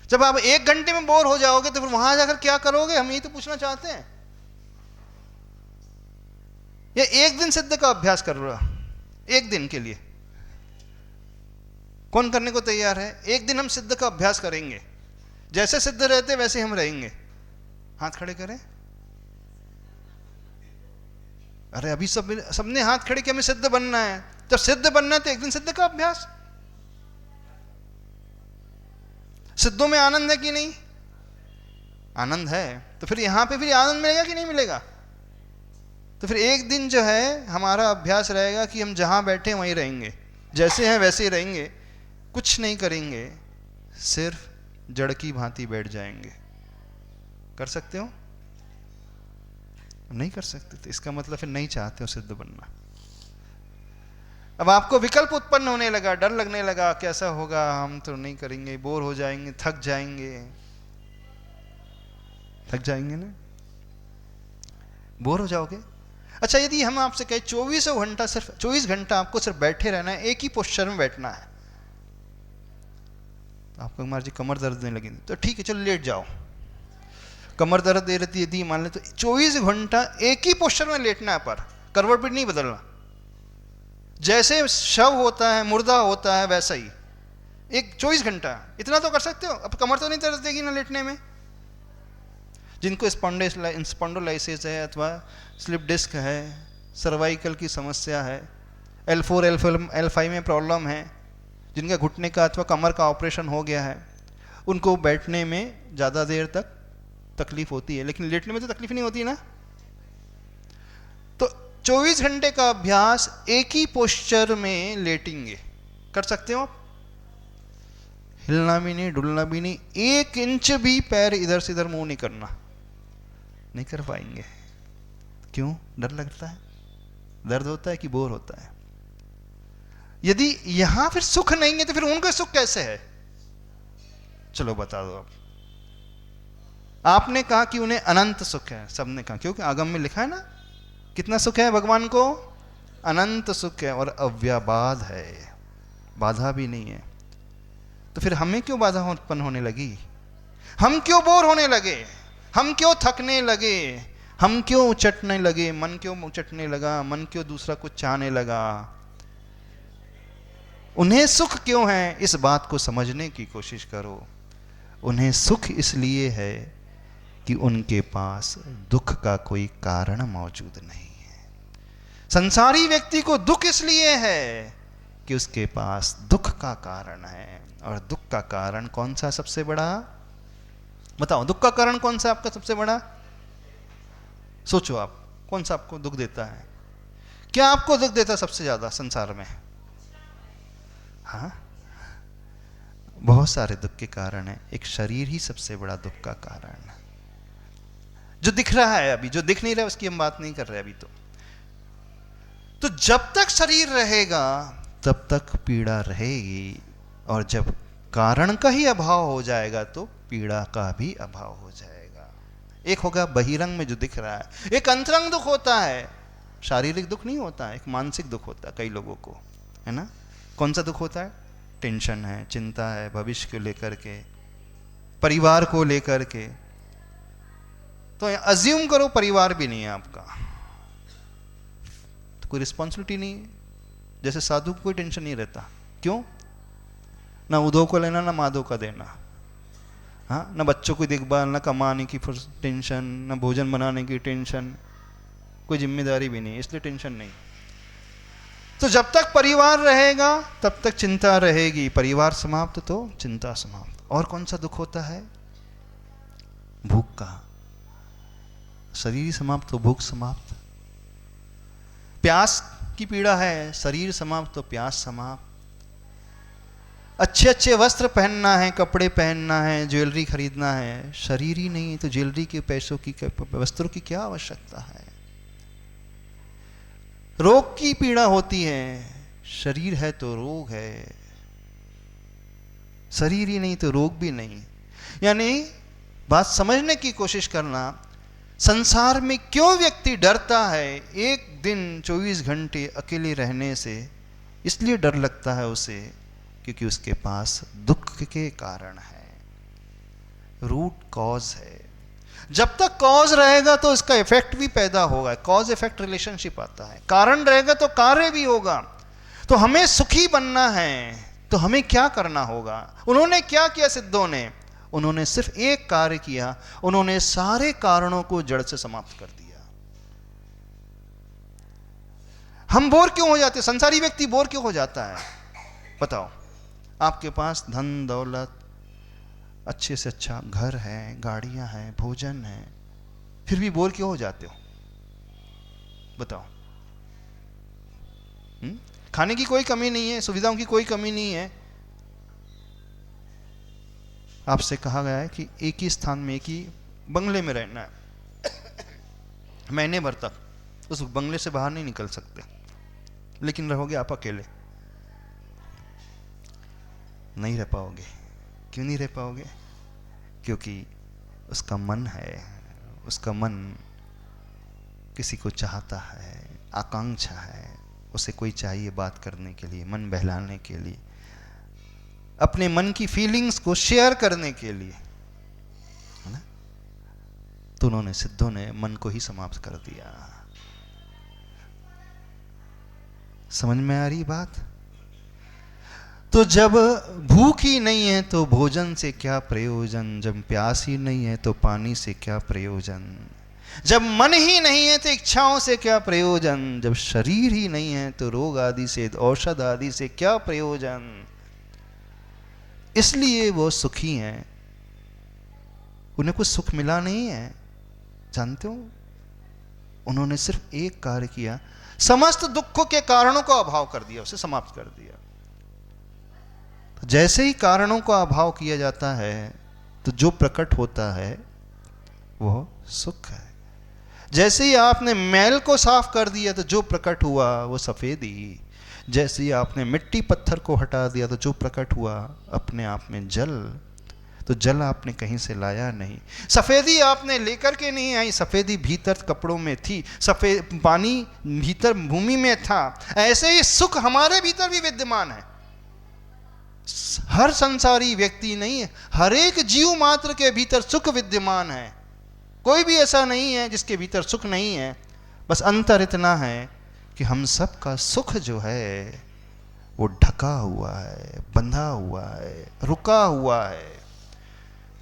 जब आप 1 घंटे में बोर हो जाओगे तो फिर वहां जाकर क्या करोगे, हम यही तो पूछना चाहते हैं। ये 1 दिन सिद्ध का अभ्यास कर रहा, 1 दिन के लिए कौन करने को तैयार है? 1 दिन हम सिद्ध का अभ्यास करेंगे, जैसे सिद्ध रहते वैसे हम रहेंगे। हाथ खड़े करें। अरे अभी सबने हाथ खड़े किया, हमें सिद्ध बनना है। जब सिद्ध बनना है तो 1 दिन सिद्ध का अभ्यास। सिद्धों में आनंद है कि नहीं? आनंद है। तो फिर यहां पे फिर आनंद मिलेगा कि नहीं मिलेगा? तो फिर 1 दिन जो है हमारा अभ्यास रहेगा कि हम जहां बैठे वहीं रहेंगे, जैसे हैं वैसे ही रहेंगे, कुछ नहीं करेंगे, सिर्फ जड़ की भांति बैठ जाएंगे। कर सकते हो? नहीं कर सकते तो इसका मतलब फिर नहीं चाहते हो सिद्ध बनना। अब आपको विकल्प उत्पन्न होने लगा, डर लगने लगा, कैसा होगा, हम तो नहीं करेंगे, बोर हो जाएंगे, थक जाएंगे। थक जाएंगे ना, बोर हो जाओगे। अच्छा, यदि हम आपसे कहें 24 घंटा, सिर्फ 24 घंटा आपको सिर्फ बैठे रहना है, एक ही पोस्चर में बैठना है, तो आपको कुमार जी कमर दर्द देने लगेगी, तो ठीक है चलो लेट जाओ। कमर दर्द दे रही यदि मान ले तो 24 घंटा एक ही पोस्चर में लेटना है, पर करवट भी नहीं बदलना। जैसे शव होता है, मुर्दा होता है, वैसा ही एक 24 घंटा। इतना तो कर सकते हो। अब कमर तो नहीं दर्द देगी ना लेटने में। जिनको स्पॉन्डोलाइसिस है अथवा स्लिप डिस्क है, सर्वाइकल की समस्या है, L4 L5 में प्रॉब्लम है, जिनका घुटने का अथवा कमर का ऑपरेशन हो गया है, उनको बैठने में ज़्यादा देर तक तकलीफ होती है, लेकिन लेटने में तो तकलीफ नहीं होती ना। तो 24 घंटे का अभ्यास एक ही पोस्चर में लेटेंगे, कर सकते हो आप। हिलना भी नहीं, डुलना भी नहीं, 1 इंच भी पैर इधर से इधर मूव नहीं करना। नहीं कर पाएंगे। क्यों? डर लगता है, दर्द होता है कि बोर होता है। यदि यहां फिर सुख नहीं है तो फिर उनका सुख कैसे है? चलो बता दो। आप आपने कहा कि उन्हें अनंत सुख है, सबने कहा, क्योंकि आगम में लिखा है ना, कितना सुख है भगवान को? अनंत सुख है और अव्याबाध है, बाधा भी नहीं है। तो फिर हमें क्यों बाधा उत्पन्न होने लगी? हम क्यों बोर होने लगे? हम क्यों थकने लगे? हम क्यों उचटने लगे? मन क्यों उचटने लगा? मन क्यों दूसरा कुछ चाहने लगा? उन्हें सुख क्यों है? इस बात को समझने की कोशिश करो। उन्हें सुख इसलिए है कि उनके पास दुख का कोई कारण मौजूद नहीं है। संसारी व्यक्ति को दुख इसलिए है कि उसके पास दुख का कारण है। और दुख का कारण कौन सा सबसे बड़ा? बताओ, दुख का कारण कौन सा आपका सबसे बड़ा? सोचो आप, कौन सा आपको दुख देता है? क्या आपको दुख देता है सबसे ज्यादा संसार में? हाँ, बहुत सारे दुख के कारण है। एक शरीर ही सबसे बड़ा दुख का कारण है, जो दिख रहा है। अभी जो दिख नहीं रहा उसकी हम बात नहीं कर रहे अभी। तो जब तक शरीर रहेगा तब तक पीड़ा रहेगी, और जब कारण का ही अभाव हो जाएगा तो पीड़ा का भी अभाव हो जाएगा। एक होगा बहिरंग में जो दिख रहा है, एक अंतरंग दुख होता है। शारीरिक दुख नहीं होता है, एक मानसिक दुख होता है कई लोगों को, है ना। कौन सा दुख होता है? टेंशन है, चिंता है, भविष्य को लेकर के, परिवार को लेकर के। तो अज्यूम करो परिवार भी नहीं है आपका, तो कोई रिस्पॉन्सिबिलिटी नहीं है। जैसे साधु को कोई टेंशन नहीं रहता। क्यों? ना उदो को लेना, ना माधो का देना, हाँ, ना बच्चों की देखभाल, ना कमाने की टेंशन, ना भोजन बनाने की टेंशन, कोई जिम्मेदारी भी नहीं, इसलिए टेंशन नहीं। तो जब तक परिवार रहेगा तब तक चिंता रहेगी, परिवार समाप्त तो चिंता समाप्त। और कौन सा दुख होता है? भूख का। शरीर समाप्त तो भूख समाप्त। प्यास की पीड़ा है, शरीर समाप्त तो प्यास समाप्त। अच्छे अच्छे वस्त्र पहनना है, कपड़े पहनना है, ज्वेलरी खरीदना है, शरीर ही नहीं है तो ज्वेलरी के पैसों की, वस्त्रों की क्या आवश्यकता है। रोग की पीड़ा होती है, शरीर है तो रोग है, शरीर ही नहीं तो रोग भी नहीं। यानी बात समझने की कोशिश करना, संसार में क्यों व्यक्ति डरता है एक दिन 24 घंटे अकेले रहने से। इसलिए डर लगता है उसे क्योंकि उसके पास दुख के कारण है, रूट कॉज है। जब तक कॉज रहेगा तो इसका इफेक्ट भी पैदा होगा, कॉज इफेक्ट रिलेशनशिप आता है। कारण रहेगा तो कार्य भी होगा। तो हमें सुखी बनना है तो हमें क्या करना होगा। उन्होंने क्या किया सिद्धों ने, उन्होंने सिर्फ एक कार्य किया, उन्होंने सारे कारणों को जड़ से समाप्त कर दिया। हम बोर क्यों हो जाते, संसारी व्यक्ति बोर क्यों हो जाता है बताओ। आपके पास धन दौलत, अच्छे से अच्छा घर है, गाड़ियां हैं, भोजन है, फिर भी बोर क्यों हो जाते हो बताओ। खाने की कोई कमी नहीं है, सुविधाओं की कोई कमी नहीं है। आपसे कहा गया है कि एक ही स्थान में, एक ही बंगले में रहना है महीने भर तक, उस बंगले से बाहर नहीं निकल सकते, लेकिन रहोगे आप अकेले, नहीं रह पाओगे। क्यों नहीं रह पाओगे? क्योंकि उसका मन है, उसका मन किसी को चाहता है, आकांक्षा है, उसे कोई चाहिए बात करने के लिए, मन बहलाने के लिए, अपने मन की फीलिंग्स को शेयर करने के लिए, है ना। तो उन्होंने, सिद्धों ने मन को ही समाप्त कर दिया। समझ में आ रही बात? तो जब भूख ही नहीं है तो भोजन से क्या प्रयोजन, जब प्यास ही नहीं है तो पानी से क्या प्रयोजन, जब मन ही नहीं है तो इच्छाओं से क्या प्रयोजन, जब शरीर ही नहीं है तो रोग आदि से, औषध आदि से क्या प्रयोजन। इसलिए वो सुखी हैं, उन्हें कुछ सुख मिला नहीं है। जानते हो, उन्होंने सिर्फ एक कार्य किया, समस्त दुखों के कारणों का अभाव कर दिया, उसे समाप्त कर दिया। तो जैसे ही कारणों का अभाव किया जाता है तो जो प्रकट होता है वह सुख है। जैसे ही आपने मैल को साफ कर दिया तो जो प्रकट हुआ वो सफेदी। जैसे ही आपने मिट्टी पत्थर को हटा दिया तो जो प्रकट हुआ अपने आप में जल। तो जल आपने कहीं से लाया नहीं, सफेदी आपने लेकर के नहीं आई, सफेदी भीतर कपड़ों में थी, सफेद पानी भीतर भूमि में था। ऐसे ही सुख हमारे भीतर भी विद्यमान है। हर संसारी व्यक्ति नहीं है, हर एक जीव मात्र के भीतर सुख विद्यमान है। कोई भी ऐसा नहीं है जिसके भीतर सुख नहीं है। बस अंतर इतना है कि हम सब का सुख जो है वो ढका हुआ है, बंधा हुआ है, रुका हुआ है,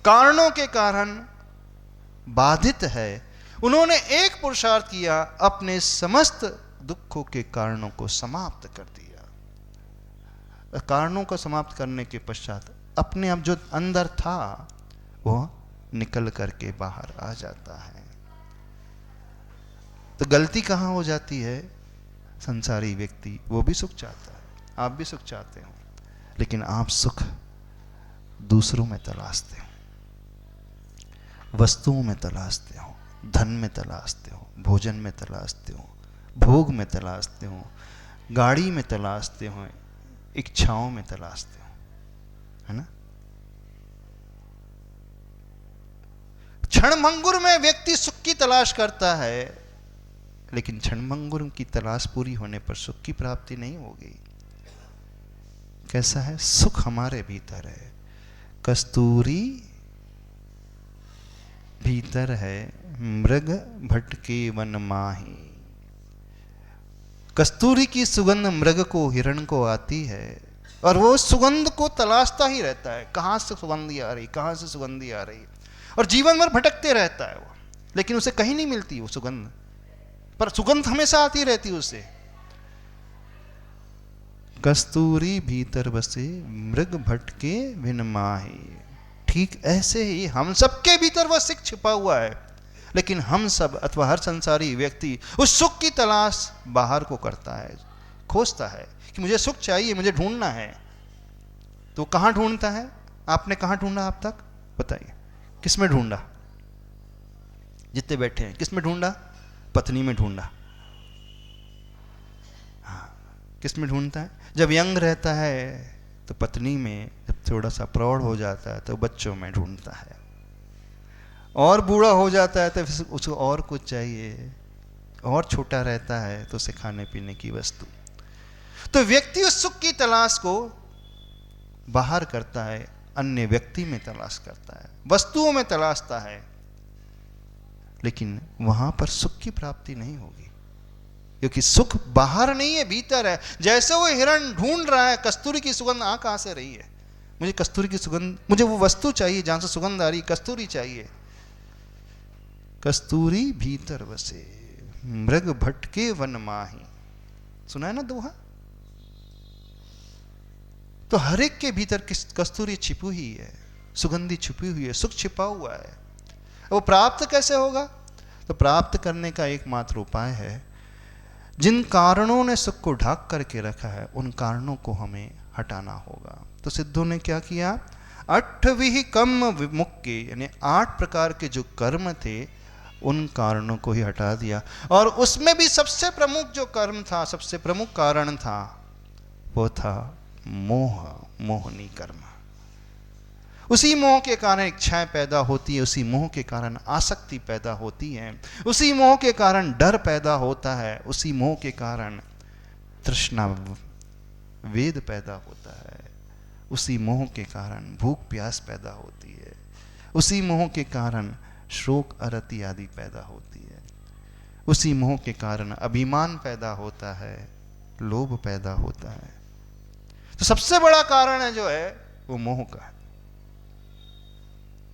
कारणों के कारण बाधित है। उन्होंने एक पुरुषार्थ किया, अपने समस्त दुखों के कारणों को समाप्त कर दिया। कारणों को समाप्त करने के पश्चात अपने आप जो अंदर था वो निकल करके बाहर आ जाता है। तो गलती कहाँ हो जाती है? संसारी व्यक्ति वो भी सुख चाहता है, आप भी सुख चाहते हो, लेकिन आप सुख दूसरों में तलाशते हो, वस्तुओं में तलाशते हो, धन में तलाशते हो, भोजन में तलाशते हो, भोग में तलाशते हो, गाड़ी में तलाशते हो, इच्छाओं में तलाशते हो, है ना। क्षणभंगुर में व्यक्ति सुख की तलाश करता है, लेकिन क्षणभंगुर की तलाश पूरी होने पर सुख की प्राप्ति नहीं होगी। कैसा है? सुख हमारे भीतर है, कस्तूरी भीतर है, मृग भटके वन माही। कस्तूरी की सुगंध मृग को, हिरण को आती है और वो सुगंध को तलाशता ही रहता है, कहां से सुगंधी आ रही, कहां से सुगंधी आ रही, और जीवन भर भटकते रहता है वो, लेकिन उसे कहीं नहीं मिलती वो सुगंध, पर सुगंध हमेशा आती रहती है उसे। कस्तूरी भीतर बसे, मृग भटके बिन माही। ठीक ऐसे ही हम सबके भीतर वह सुख छिपा हुआ है, लेकिन हम सब अथवा हर संसारी व्यक्ति उस सुख की तलाश बाहर को करता है, खोजता है कि मुझे सुख चाहिए, मुझे ढूंढना है। तो कहाँ ढूंढता है? आपने कहाँ ढूंढा आप तक? बताइए, किस में ढूंढा? जितने बैठे हैं किस में ढूंढा? पत्नी में ढूंढा। हाँ, किस में ढूंढता है? जब यंग रहता है तो पत्नी में, जब थोड़ा सा प्रौढ़ हो जाता है तो बच्चों में ढूंढता है, और बूढ़ा हो जाता है तो उसको और कुछ चाहिए, और छोटा रहता है तो उसे खाने पीने की वस्तु। तो व्यक्ति उस सुख की तलाश को बाहर करता है, अन्य व्यक्ति में तलाश करता है, वस्तुओं में तलाशता है, लेकिन वहां पर सुख की प्राप्ति नहीं होगी, क्योंकि सुख बाहर नहीं है, भीतर है। जैसे वो हिरण ढूंढ रहा है कस्तूरी की सुगंध आ कहां से रही है, मुझे कस्तूरी की सुगंध, मुझे वो वस्तु चाहिए जहां से सुगंध आ रही, कस्तूरी चाहिए। कस्तूरी भीतर बसे मृग भटके वन माही, सुना है ना दोहा? तो हर एक के भीतर कस्तूरी छिपी हुई है, सुगंधी छिपी हुई है, सुख छिपा हुआ है। वो प्राप्त कैसे होगा? तो प्राप्त करने का एकमात्र उपाय है, जिन कारणों ने सुख को ढाक करके रखा है उन कारणों को हमें हटाना होगा। तो सिद्धों ने क्या किया? 8 कर्म विमुक्ति, यानी 8 प्रकार के जो कर्म थे उन कारणों को ही हटा दिया। और उसमें भी सबसे प्रमुख जो कर्म था, सबसे प्रमुख कारण था, वो था मोह, मोहनी कर्म। उसी मोह के कारण इच्छाएं पैदा होती है, उसी मोह के कारण आसक्ति पैदा होती है, उसी मोह के कारण डर पैदा होता है, उसी मोह के कारण तृष्णा वेद पैदा होता है, उसी मोह के कारण भूख प्यास पैदा होती है, उसी मोह के कारण शोक अरति आदि पैदा होती है, उसी मोह के कारण अभिमान पैदा होता है, लोभ पैदा होता है। तो सबसे बड़ा कारण है जो है वो मोह का है।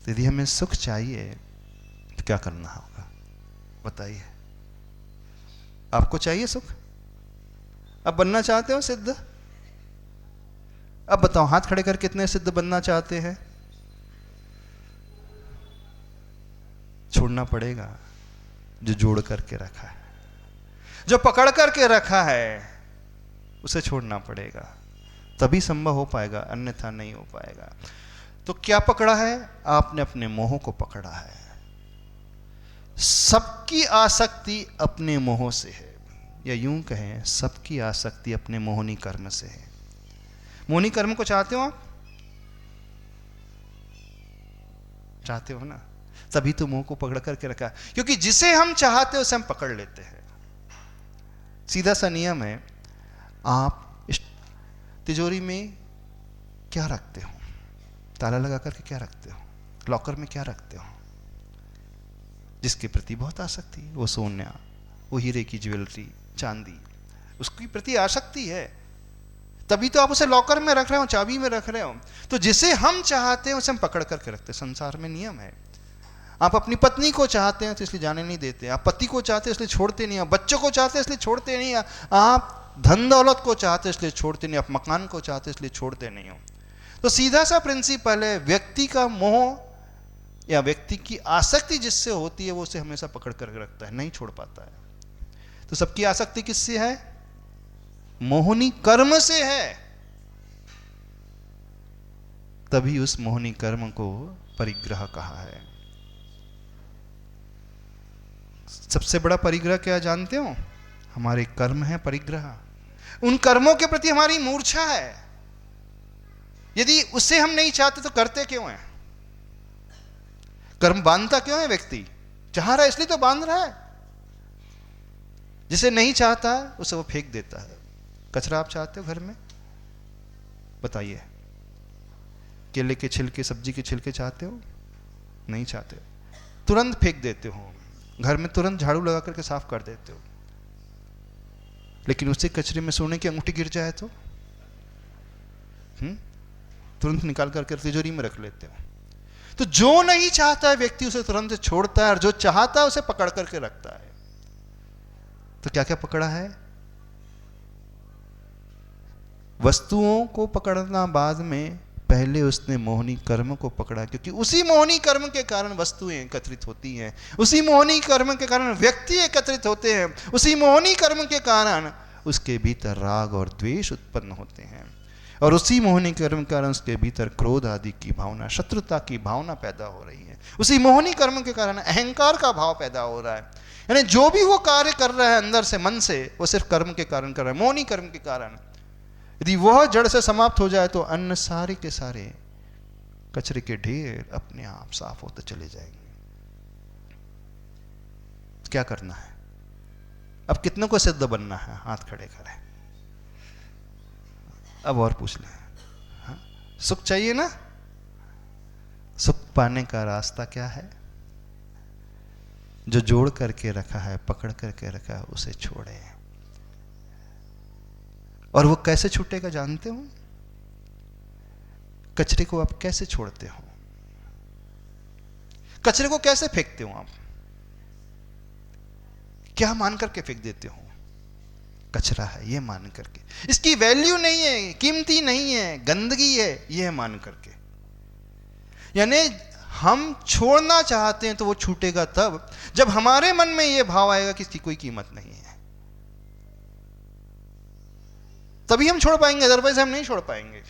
यदि हमें सुख चाहिए तो क्या करना होगा? बताइए, आपको चाहिए सुख? अब बनना चाहते हो सिद्ध? अब बताओ, हाथ खड़े कर कितने सिद्ध बनना चाहते हैं? छोड़ना पड़ेगा जो जोड़ करके रखा है, जो पकड़ करके रखा है उसे छोड़ना पड़ेगा, तभी संभव हो पाएगा, अन्यथा नहीं हो पाएगा। तो क्या पकड़ा है? आपने अपने मोह को पकड़ा है। सबकी आसक्ति अपने मोह से है, या यूं कहें सबकी आसक्ति अपने मोहनी कर्म से है। मोहनी कर्म को चाहते हो आप? चाहते हो ना? तभी तो मोह को पकड़ करके रखा है, क्योंकि जिसे हम चाहते हैं उसे हम पकड़ लेते हैं। सीधा सा नियम है, आप तिजोरी में क्या रखते हो? ताला लगा करके क्या रखते हो? लॉकर में क्या रखते हो? जिसके प्रति बहुत आसक्ति, वो सोना, वो हीरे की ज्वेलरी, चांदी, उसकी प्रति आसक्ति है, तभी तो आप उसे लॉकर में रख रहे हो, चाबी में रख रहे हो। तो जिसे हम चाहते हैं उसे हम पकड़ करके रखते हैं। संसार में नियम है, आप अपनी पत्नी को चाहते हैं तो इसलिए जाने नहीं देते, आप पति को चाहते हैं इसलिए छोड़ते नहीं, आप बच्चों को चाहते हैं इसलिए छोड़ते नहीं, आप धन दौलत को चाहते इसलिए छोड़ते नहीं, आप मकान को चाहते इसलिए छोड़ते नहीं हो। तो सीधा सा प्रिंसिपल है, व्यक्ति का मोह या व्यक्ति की आसक्ति जिससे होती है वो उसे हमेशा पकड़ कर रखता है, नहीं छोड़ पाता है। तो सबकी आसक्ति किससे है? मोहनी कर्म से है। तभी उस मोहनी कर्म को परिग्रह कहा है। सबसे बड़ा परिग्रह क्या जानते हो? हमारे कर्म है परिग्रह। उन कर्मों के प्रति हमारी मूर्छा है। यदि उसे हम नहीं चाहते तो करते क्यों हैं? कर्म बांधता क्यों है व्यक्ति? चाह रहा है इसलिए तो बांध रहा है। जिसे नहीं चाहता उसे वो फेंक देता है। कचरा आप चाहते हो घर में? बताइए, केले के छिलके, सब्जी के छिलके चाहते हो? नहीं चाहते, तुरंत फेंक देते हो। घर में तुरंत झाड़ू लगा करके साफ कर देते हो। लेकिन उसी कचरे में सोने की अंगूठी गिर जाए तो तुरंत निकाल करके तिजोरी में रख लेते हो। तो जो नहीं चाहता है व्यक्ति उसे तुरंत छोड़ता है, और जो चाहता है उसे पकड़ करके रखता है। तो क्या क्या पकड़ा है? वस्तुओं को पकड़ना बाद में, पहले उसने मोहनी कर्म को पकड़ा, क्योंकि उसी मोहनी कर्म के कारण वस्तुएं एकत्रित होती हैं, उसी मोहनी कर्म के कारण व्यक्ति एकत्रित होते हैं, उसी मोहनी कर्म के कारण उसके भीतर राग और द्वेष उत्पन्न होते हैं, और उसी मोहनी कर्म के कारण उसके भीतर क्रोध आदि की भावना, शत्रुता की भावना पैदा हो रही है। उसी मोहनी कर्म के कारण अहंकार का भाव पैदा हो रहा है। यानी जो भी वो कार्य कर रहा है अंदर से, मन से, वो सिर्फ कर्म के कारण कर रहा है, मोहनी कर्म के कारण। यदि वह जड़ से समाप्त हो जाए तो अन्य सारे के सारे कचरे के ढेर अपने आप साफ होते चले जाएंगे। क्या करना है अब? कितनों को सिद्ध बनना है? हाथ खड़े करें। अब और पूछ लें। हाँ? सुख चाहिए ना? सुख पाने का रास्ता क्या है? जो जोड़ करके रखा है, पकड़ करके रखा है, उसे छोड़े। और वो कैसे छूटेगा जानते हो? कचरे को आप कैसे छोड़ते हो? कचरे को कैसे फेंकते हो आप? क्या मान करके फेंक देते हो? कचरा है ये मान करके, इसकी वैल्यू नहीं है, कीमती नहीं है, गंदगी है ये मान करके। यानी हम छोड़ना चाहते हैं तो वो छूटेगा तब जब हमारे मन में ये भाव आएगा कि इसकी कोई कीमत नहीं है, तभी हम छोड़ पाएंगे, अदरवाइज हम नहीं छोड़ पाएंगे।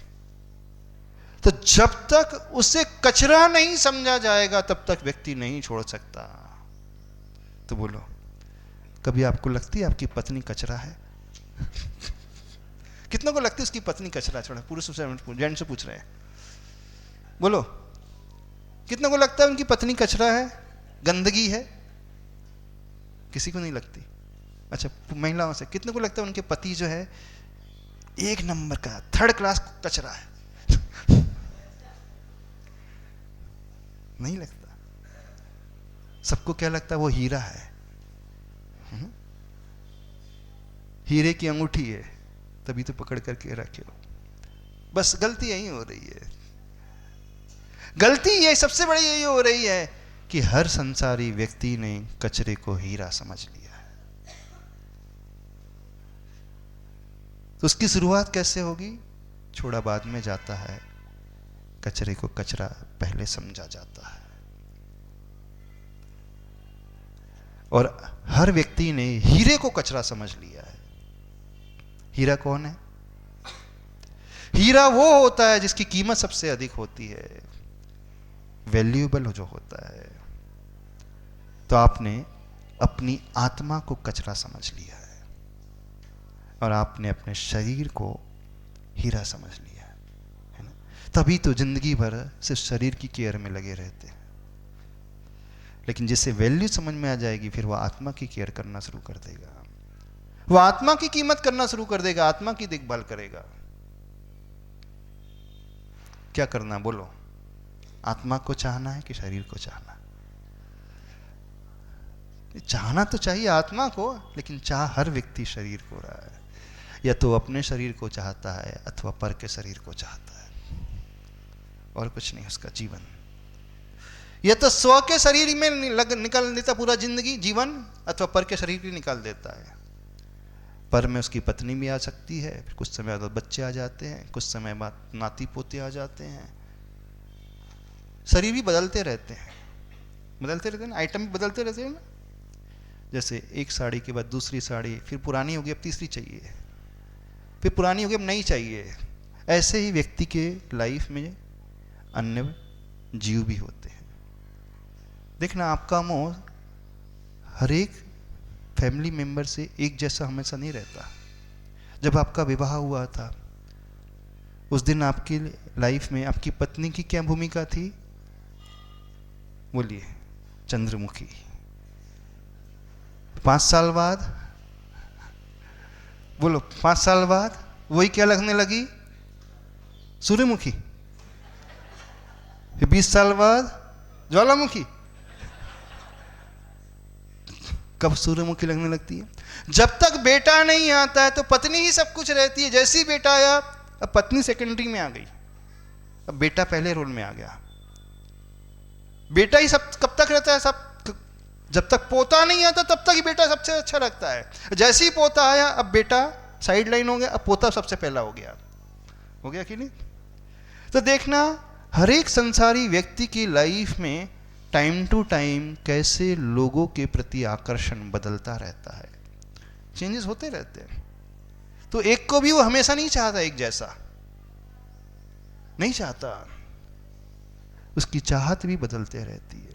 तो जब तक उसे कचरा नहीं समझा जाएगा तब तक व्यक्ति नहीं छोड़ सकता। तो बोलो, कभी आपको लगती है आपकी पत्नी कचरा है? कितनों को लगती है उसकी पत्नी कचरा? छोड़ा, पुरुष से जेंट्स से पूछ रहे हैं, बोलो कितनों को लगता है उनकी पत्नी कचरा है, गंदगी है? किसी को नहीं लगती। अच्छा, महिलाओं से कितनों को लगता है उनके पति जो है एक नंबर का थर्ड क्लास कचरा है? नहीं लगता। सबको क्या लगता है? वो हीरा है, हीरे की अंगूठी है, तभी तो पकड़ करके रखे हो। बस गलती यही हो रही है, गलती ये सबसे बड़ी यही हो रही है कि हर संसारी व्यक्ति ने कचरे को हीरा समझ लिया है। तो उसकी शुरुआत कैसे होगी? छोड़ा बाद में जाता है, कचरे को कचरा पहले समझा जाता है। और हर व्यक्ति ने हीरे को कचरा समझ लिया है। हीरा कौन है? हीरा वो होता है जिसकी कीमत सबसे अधिक होती है, वैल्यूएबल जो होता है। तो आपने अपनी आत्मा को कचरा समझ लिया है और आपने अपने शरीर को हीरा समझ लिया है ना? तभी तो जिंदगी भर सिर्फ शरीर की केयर में लगे रहते हैं। लेकिन जिसे वैल्यू समझ में आ जाएगी, फिर वह आत्मा की केयर करना शुरू कर देगा, वो आत्मा की कीमत करना शुरू कर देगा, आत्मा की देखभाल करेगा। क्या करना बोलो? आत्मा को चाहना है कि शरीर को चाहना? चाहना तो चाहिए आत्मा को, लेकिन चाह हर व्यक्ति शरीर को रहा है। या तो अपने शरीर को चाहता है अथवा पर के शरीर को चाहता है, और कुछ नहीं उसका जीवन। या तो स्व के शरीर में निकाल देता पूरा जिंदगी जीवन, अथवा पर के शरीर भी निकाल देता है। पर में उसकी पत्नी भी आ सकती है, फिर कुछ समय बाद बच्चे आ जाते हैं, कुछ समय बाद नाती पोते आ जाते हैं। शरीर भी बदलते रहते हैं, ना, आइटम भी बदलते रहते हैं ना। जैसे एक साड़ी के बाद दूसरी साड़ी, फिर पुरानी होगी अब तीसरी चाहिए, फिर पुरानी होगी अब नई चाहिए। ऐसे ही व्यक्ति के लाइफ में अन्य जीव भी होते हैं। देखना, आपका मोह हर एक फैमिली मेंबर से एक जैसा हमेशा नहीं रहता। जब आपका विवाह हुआ था, उस दिन आपकी लाइफ में आपकी पत्नी की क्या भूमिका थी? बोलिए, चंद्रमुखी। 5 साल बाद, बोलो 5 साल बाद वही क्या लगने लगी? सूर्यमुखी। फिर 20 साल बाद ज्वालामुखी। कब सूर्यमुखी लगने लगती है? जब तक बेटा नहीं आता है तो पत्नी ही सब कुछ रहती है। जैसे ही बेटा आया, अब पत्नी सेकेंडरी में आ गई, अब बेटा पहले रोल में आ गया। बेटा ही सब कब तक रहता है? सब जब तक पोता नहीं आता तब तक ही बेटा सबसे अच्छा लगता है। जैसे ही पोता आया, अब बेटा साइड लाइन हो गया, अब पोता सबसे पहला हो गया कि नहीं? तो देखना हर एक संसारी व्यक्ति की लाइफ में टाइम टू टाइम कैसे लोगों के प्रति आकर्षण बदलता रहता है, चेंजेस होते रहते हैं। तो एक को भी वो हमेशा नहीं चाहता एक जैसा, नहीं चाहता, उसकी चाहत भी बदलते रहती है।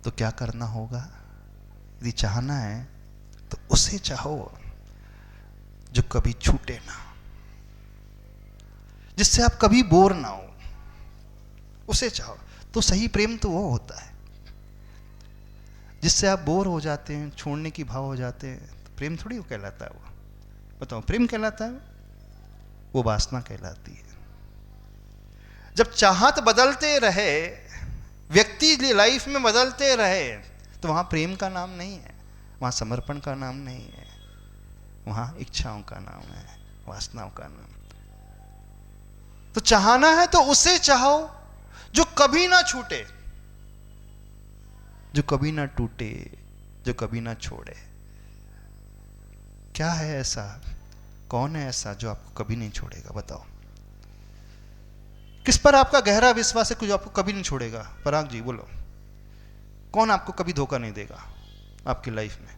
तो क्या करना होगा? यदि चाहना है तो उसे चाहो जो कभी छूटे ना, जिससे आप कभी बोर ना हो, उसे चाहो। तो सही प्रेम तो वो होता है जिससे आप बोर हो जाते हैं, छोड़ने की भाव हो जाते हैं, तो प्रेम थोड़ी वो कहलाता है। वो बताओ, प्रेम कहलाता है? वो वासना कहलाती है। जब चाहत बदलते रहे, व्यक्ति लाइफ में बदलते रहे, तो वहां प्रेम का नाम नहीं है, वहां समर्पण का नाम नहीं है, वहां इच्छाओं का नाम है, वासनाओं का नाम। तो चाहना है तो उसे चाहो जो कभी ना छूटे, जो कभी ना टूटे, जो कभी ना छोड़े। क्या है ऐसा? कौन है ऐसा जो आपको कभी नहीं छोड़ेगा? बताओ, किस पर आपका गहरा विश्वास है जो आपको कभी नहीं छोड़ेगा? पराग जी बोलो, कौन आपको कभी धोखा नहीं देगा आपकी लाइफ में?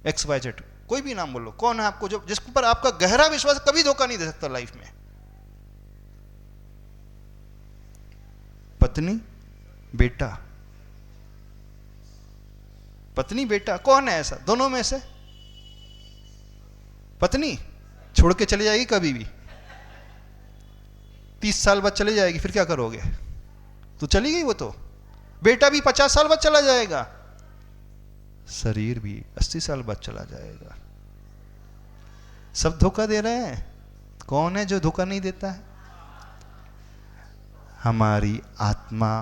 XYZ, कोई भी नाम बोलो, कौन है आपको जो जिस पर आपका गहरा विश्वास कभी धोखा नहीं दे सकता लाइफ में? पत्नी, बेटा? पत्नी बेटा, कौन है ऐसा दोनों में से? पत्नी छोड़ के चली जाएगी कभी भी, 30 साल बाद चली जाएगी, फिर क्या करोगे? तो चली गई वो तो। बेटा भी 50 साल बाद चला जाएगा, शरीर भी 80 साल बाद चला जाएगा। सब धोखा दे रहे हैं। कौन है जो धोखा नहीं देता है? हमारी आत्मा,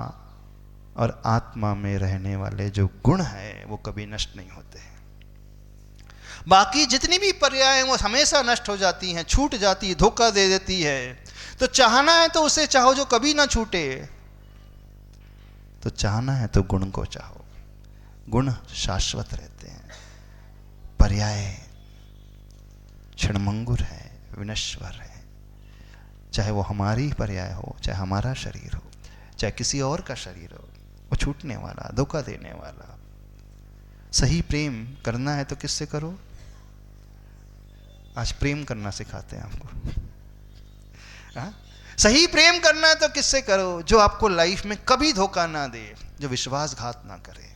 और आत्मा में रहने वाले जो गुण हैं वो कभी नष्ट नहीं होते। बाकी जितनी भी पर्याय हैं वो हमेशा नष्ट हो जाती हैं, छूट जाती है, धोखा दे देती है। तो चाहना है तो उसे चाहो जो कभी ना छूटे। तो चाहना है तो गुण को चाहो, गुण शाश्वत रहते हैं, पर्याय क्षणभंगुर है, विनश्वर है। चाहे वो हमारी पर्याय हो, चाहे हमारा शरीर हो, चाहे किसी और का शरीर हो, वो छूटने वाला, धोखा देने वाला। सही प्रेम करना है तो किससे करो? आज प्रेम करना सिखाते हैं आपको। हाँ? सही प्रेम करना है तो किससे करो? जो आपको लाइफ में कभी धोखा ना दे, जो विश्वासघात ना करे,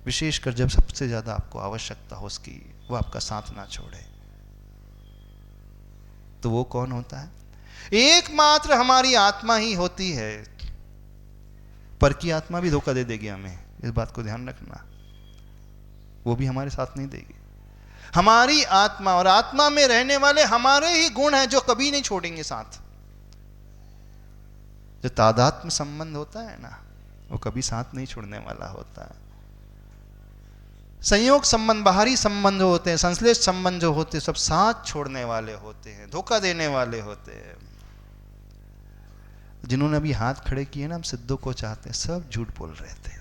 विशेषकर जब सबसे ज्यादा आपको आवश्यकता हो उसकी, वो आपका साथ ना छोड़े। तो वो कौन होता है? एकमात्र हमारी आत्मा ही होती है। पर की आत्मा भी धोखा दे देगी हमें, इस बात को ध्यान रखना। वो भी हमारे साथ नहीं देगी। हमारी आत्मा और आत्मा में रहने वाले हमारे ही गुण हैं जो कभी नहीं छोड़ेंगे साथ। जो तादात्म्य संबंध होता है ना, वो कभी साथ नहीं छोड़ने वाला होता है। संयोग संबंध, बाहरी संबंध जो होते हैं, संश्लेष संबंध जो होते हैं, सब साथ छोड़ने वाले होते हैं, धोखा देने वाले होते हैं। जिन्होंने अभी हाथ खड़े किए ना, हम सिद्धों को चाहते हैं, सब झूठ बोल रहे थे,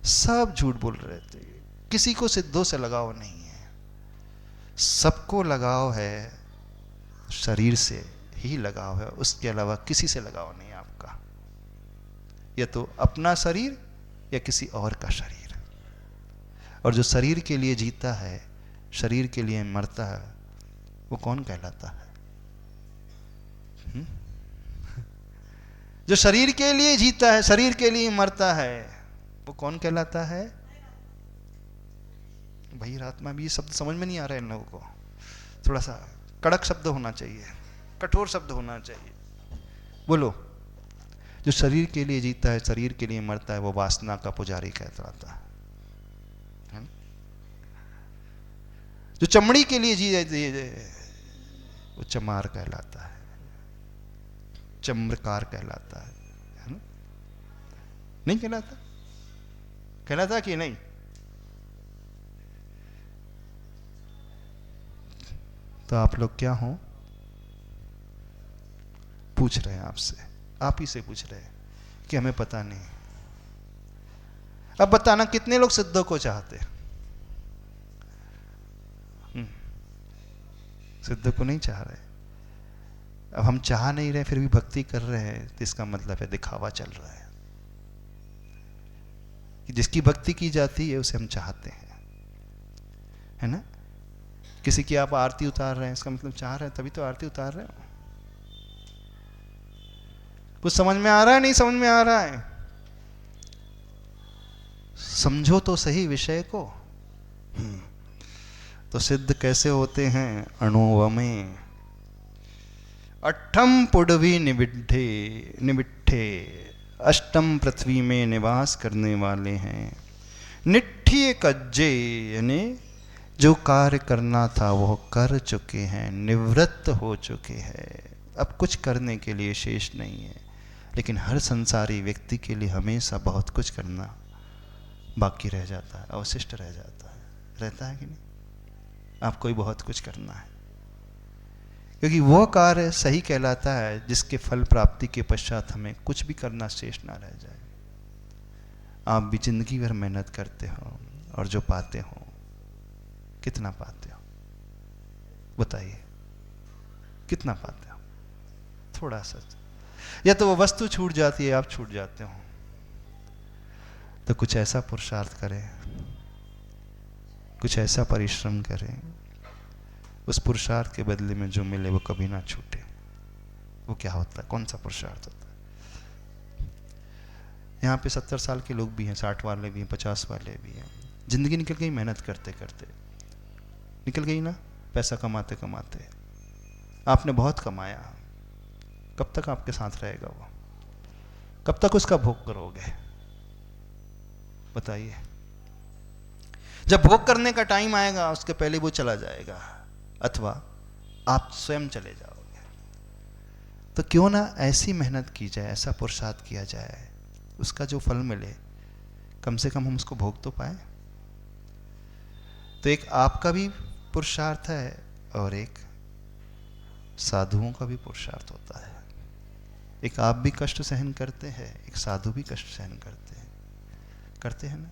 सब झूठ बोल रहे थे। किसी को सिद्धों से लगाव नहीं है, सबको लगाव है शरीर से ही लगाव है, उसके अलावा किसी से लगाव नहीं है आपका। या तो अपना शरीर या किसी और का शरीर। और जो शरीर के लिए जीता है, शरीर के लिए मरता है, वो कौन कहलाता है? जो शरीर के लिए जीता है, शरीर के लिए मरता है, वो कौन कहलाता है? भाई रात में भी ये शब्द समझ में नहीं आ रहा है इन लोगों को। थोड़ा सा कड़क शब्द होना चाहिए, कठोर शब्द होना चाहिए। बोलो, जो शरीर के लिए जीता है, शरीर के लिए मरता है, वो वासना का पुजारी कहलाता है। जो चमड़ी के लिए जी वो चमार कहलाता है, चम्रकार कहलाता है ना? नहीं कहलाता? कहलाता कि नहीं? तो आप लोग क्या हो? पूछ रहे हैं आपसे, आप ही से पूछ रहे हैं कि हमें पता नहीं। अब बताना कितने लोग सिद्धों को चाहते हैं? सिद्ध को नहीं चाह रहे। अब हम चाह नहीं रहे फिर भी भक्ति कर रहे हैं, तो इसका मतलब है दिखावा चल रहा है। कि जिसकी भक्ति की जाती है उसे हम चाहते हैं, है ना। किसी की आप आरती उतार रहे हैं, इसका मतलब चाह रहे हैं, तभी तो आरती उतार रहे हो। कुछ समझ में आ रहा है, नहीं समझ में आ रहा है? समझो तो सही विषय को। तो सिद्ध कैसे होते हैं? अणुवमे अट्ठम पुडवी निबिट्ठे, अष्टम पृथ्वी में निवास करने वाले हैं। निठ्ठिए कज्जे, यानी जो कार्य करना था वो कर चुके हैं, निवृत्त हो चुके हैं, अब कुछ करने के लिए शेष नहीं है। लेकिन हर संसारी व्यक्ति के लिए हमेशा बहुत कुछ करना बाकी रह जाता है, अवशिष्ट रह जाता है। रहता है कि नहीं? आपको ही बहुत कुछ करना है, क्योंकि वो कार्य सही कहलाता है जिसके फल प्राप्ति के पश्चात हमें कुछ भी करना शेष ना रह जाए। आप भी जिंदगी भर मेहनत करते हो और जो पाते हो कितना पाते हो? बताइए, कितना पाते हो? थोड़ा सा। या तो वो वस्तु छूट जाती है, आप छूट जाते हो। तो कुछ ऐसा पुरुषार्थ करें, कुछ ऐसा परिश्रम करें, उस पुरुषार्थ के बदले में जो मिले वो कभी ना छूटे। वो क्या होता है? कौन सा पुरुषार्थ होता है? यहाँ पे 70 साल के लोग भी हैं, 60 वाले भी हैं, 50 वाले भी हैं। जिंदगी निकल गई मेहनत करते करते, निकल गई ना, पैसा कमाते कमाते। आपने बहुत कमाया, कब तक आपके साथ रहेगा वो? कब तक उसका भोग करोगे? बताइए। जब भोग करने का टाइम आएगा उसके पहले वो चला जाएगा, अथवा आप स्वयं चले जाओगे। तो क्यों ना ऐसी मेहनत की जाए, ऐसा पुरुषार्थ किया जाए, उसका जो फल मिले कम से कम हम उसको भोग तो पाए। तो एक आपका भी पुरुषार्थ है और एक साधुओं का भी पुरुषार्थ होता है। एक आप भी कष्ट सहन करते हैं, एक साधु भी कष्ट सहन करते हैं ना।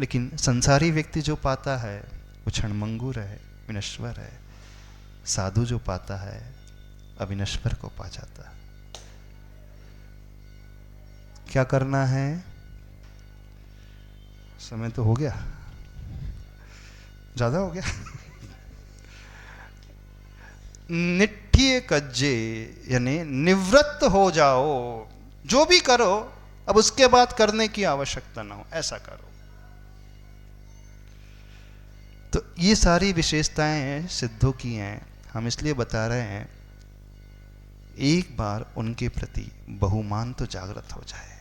लेकिन संसारी व्यक्ति जो पाता है वो क्षणभंगुर है, विनश्वर है। साधु जो पाता है अविनश्वर को पा जाता है। क्या करना है? समय तो हो गया, ज्यादा हो गया। निठ्ठिए कज्जे, यानी निवृत्त हो जाओ। जो भी करो अब उसके बाद करने की आवश्यकता ना हो, ऐसा करो। तो ये सारी विशेषताएं सिद्धों की हैं। हम इसलिए बता रहे हैं, एक बार उनके प्रति बहुमान तो जागृत हो जाए,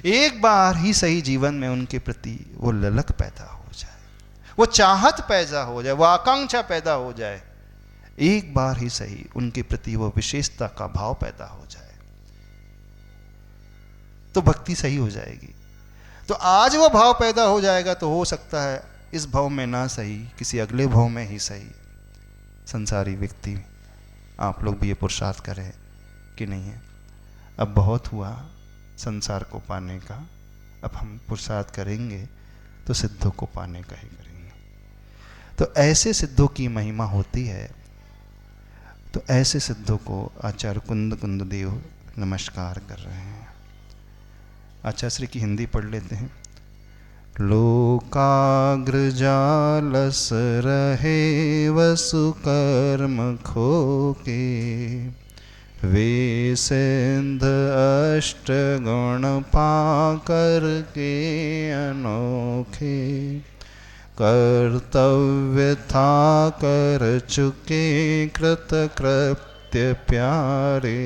एक बार ही सही जीवन में उनके प्रति वो ललक पैदा हो जाए, वो चाहत पैदा हो जाए, वो आकांक्षा पैदा हो जाए। एक बार ही सही उनके प्रति वो विशेषता का भाव पैदा हो जाए, तो भक्ति सही हो जाएगी। तो आज वो भाव पैदा हो जाएगा तो हो सकता है इस भाव में ना सही, किसी अगले भाव में ही सही संसारी व्यक्ति आप लोग भी ये पुरुषार्थ करें कि नहीं है। अब बहुत हुआ संसार को पाने का, अब हम पुरुषार्थ करेंगे तो सिद्धों को पाने का ही करेंगे। तो ऐसे सिद्धों की महिमा होती है। तो ऐसे सिद्धों को आचार्य कुंद देव नमस्कार कर रहे हैं। आचार्य श्री की हिंदी पढ़ लेते हैं। लोकाग्र जालस रहे वसु कर्म खो के, वे सिंध अष्ट गुण पाकर के अनोखे, कर्तव्य था कर चुके कृत कृत्य प्यारे,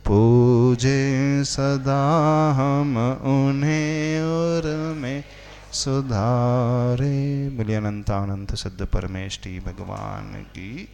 पूजे सदा हम उन्हें और में सुधारे। बोलिए अनंतानंत सिद्ध परमेष्टि भगवान की।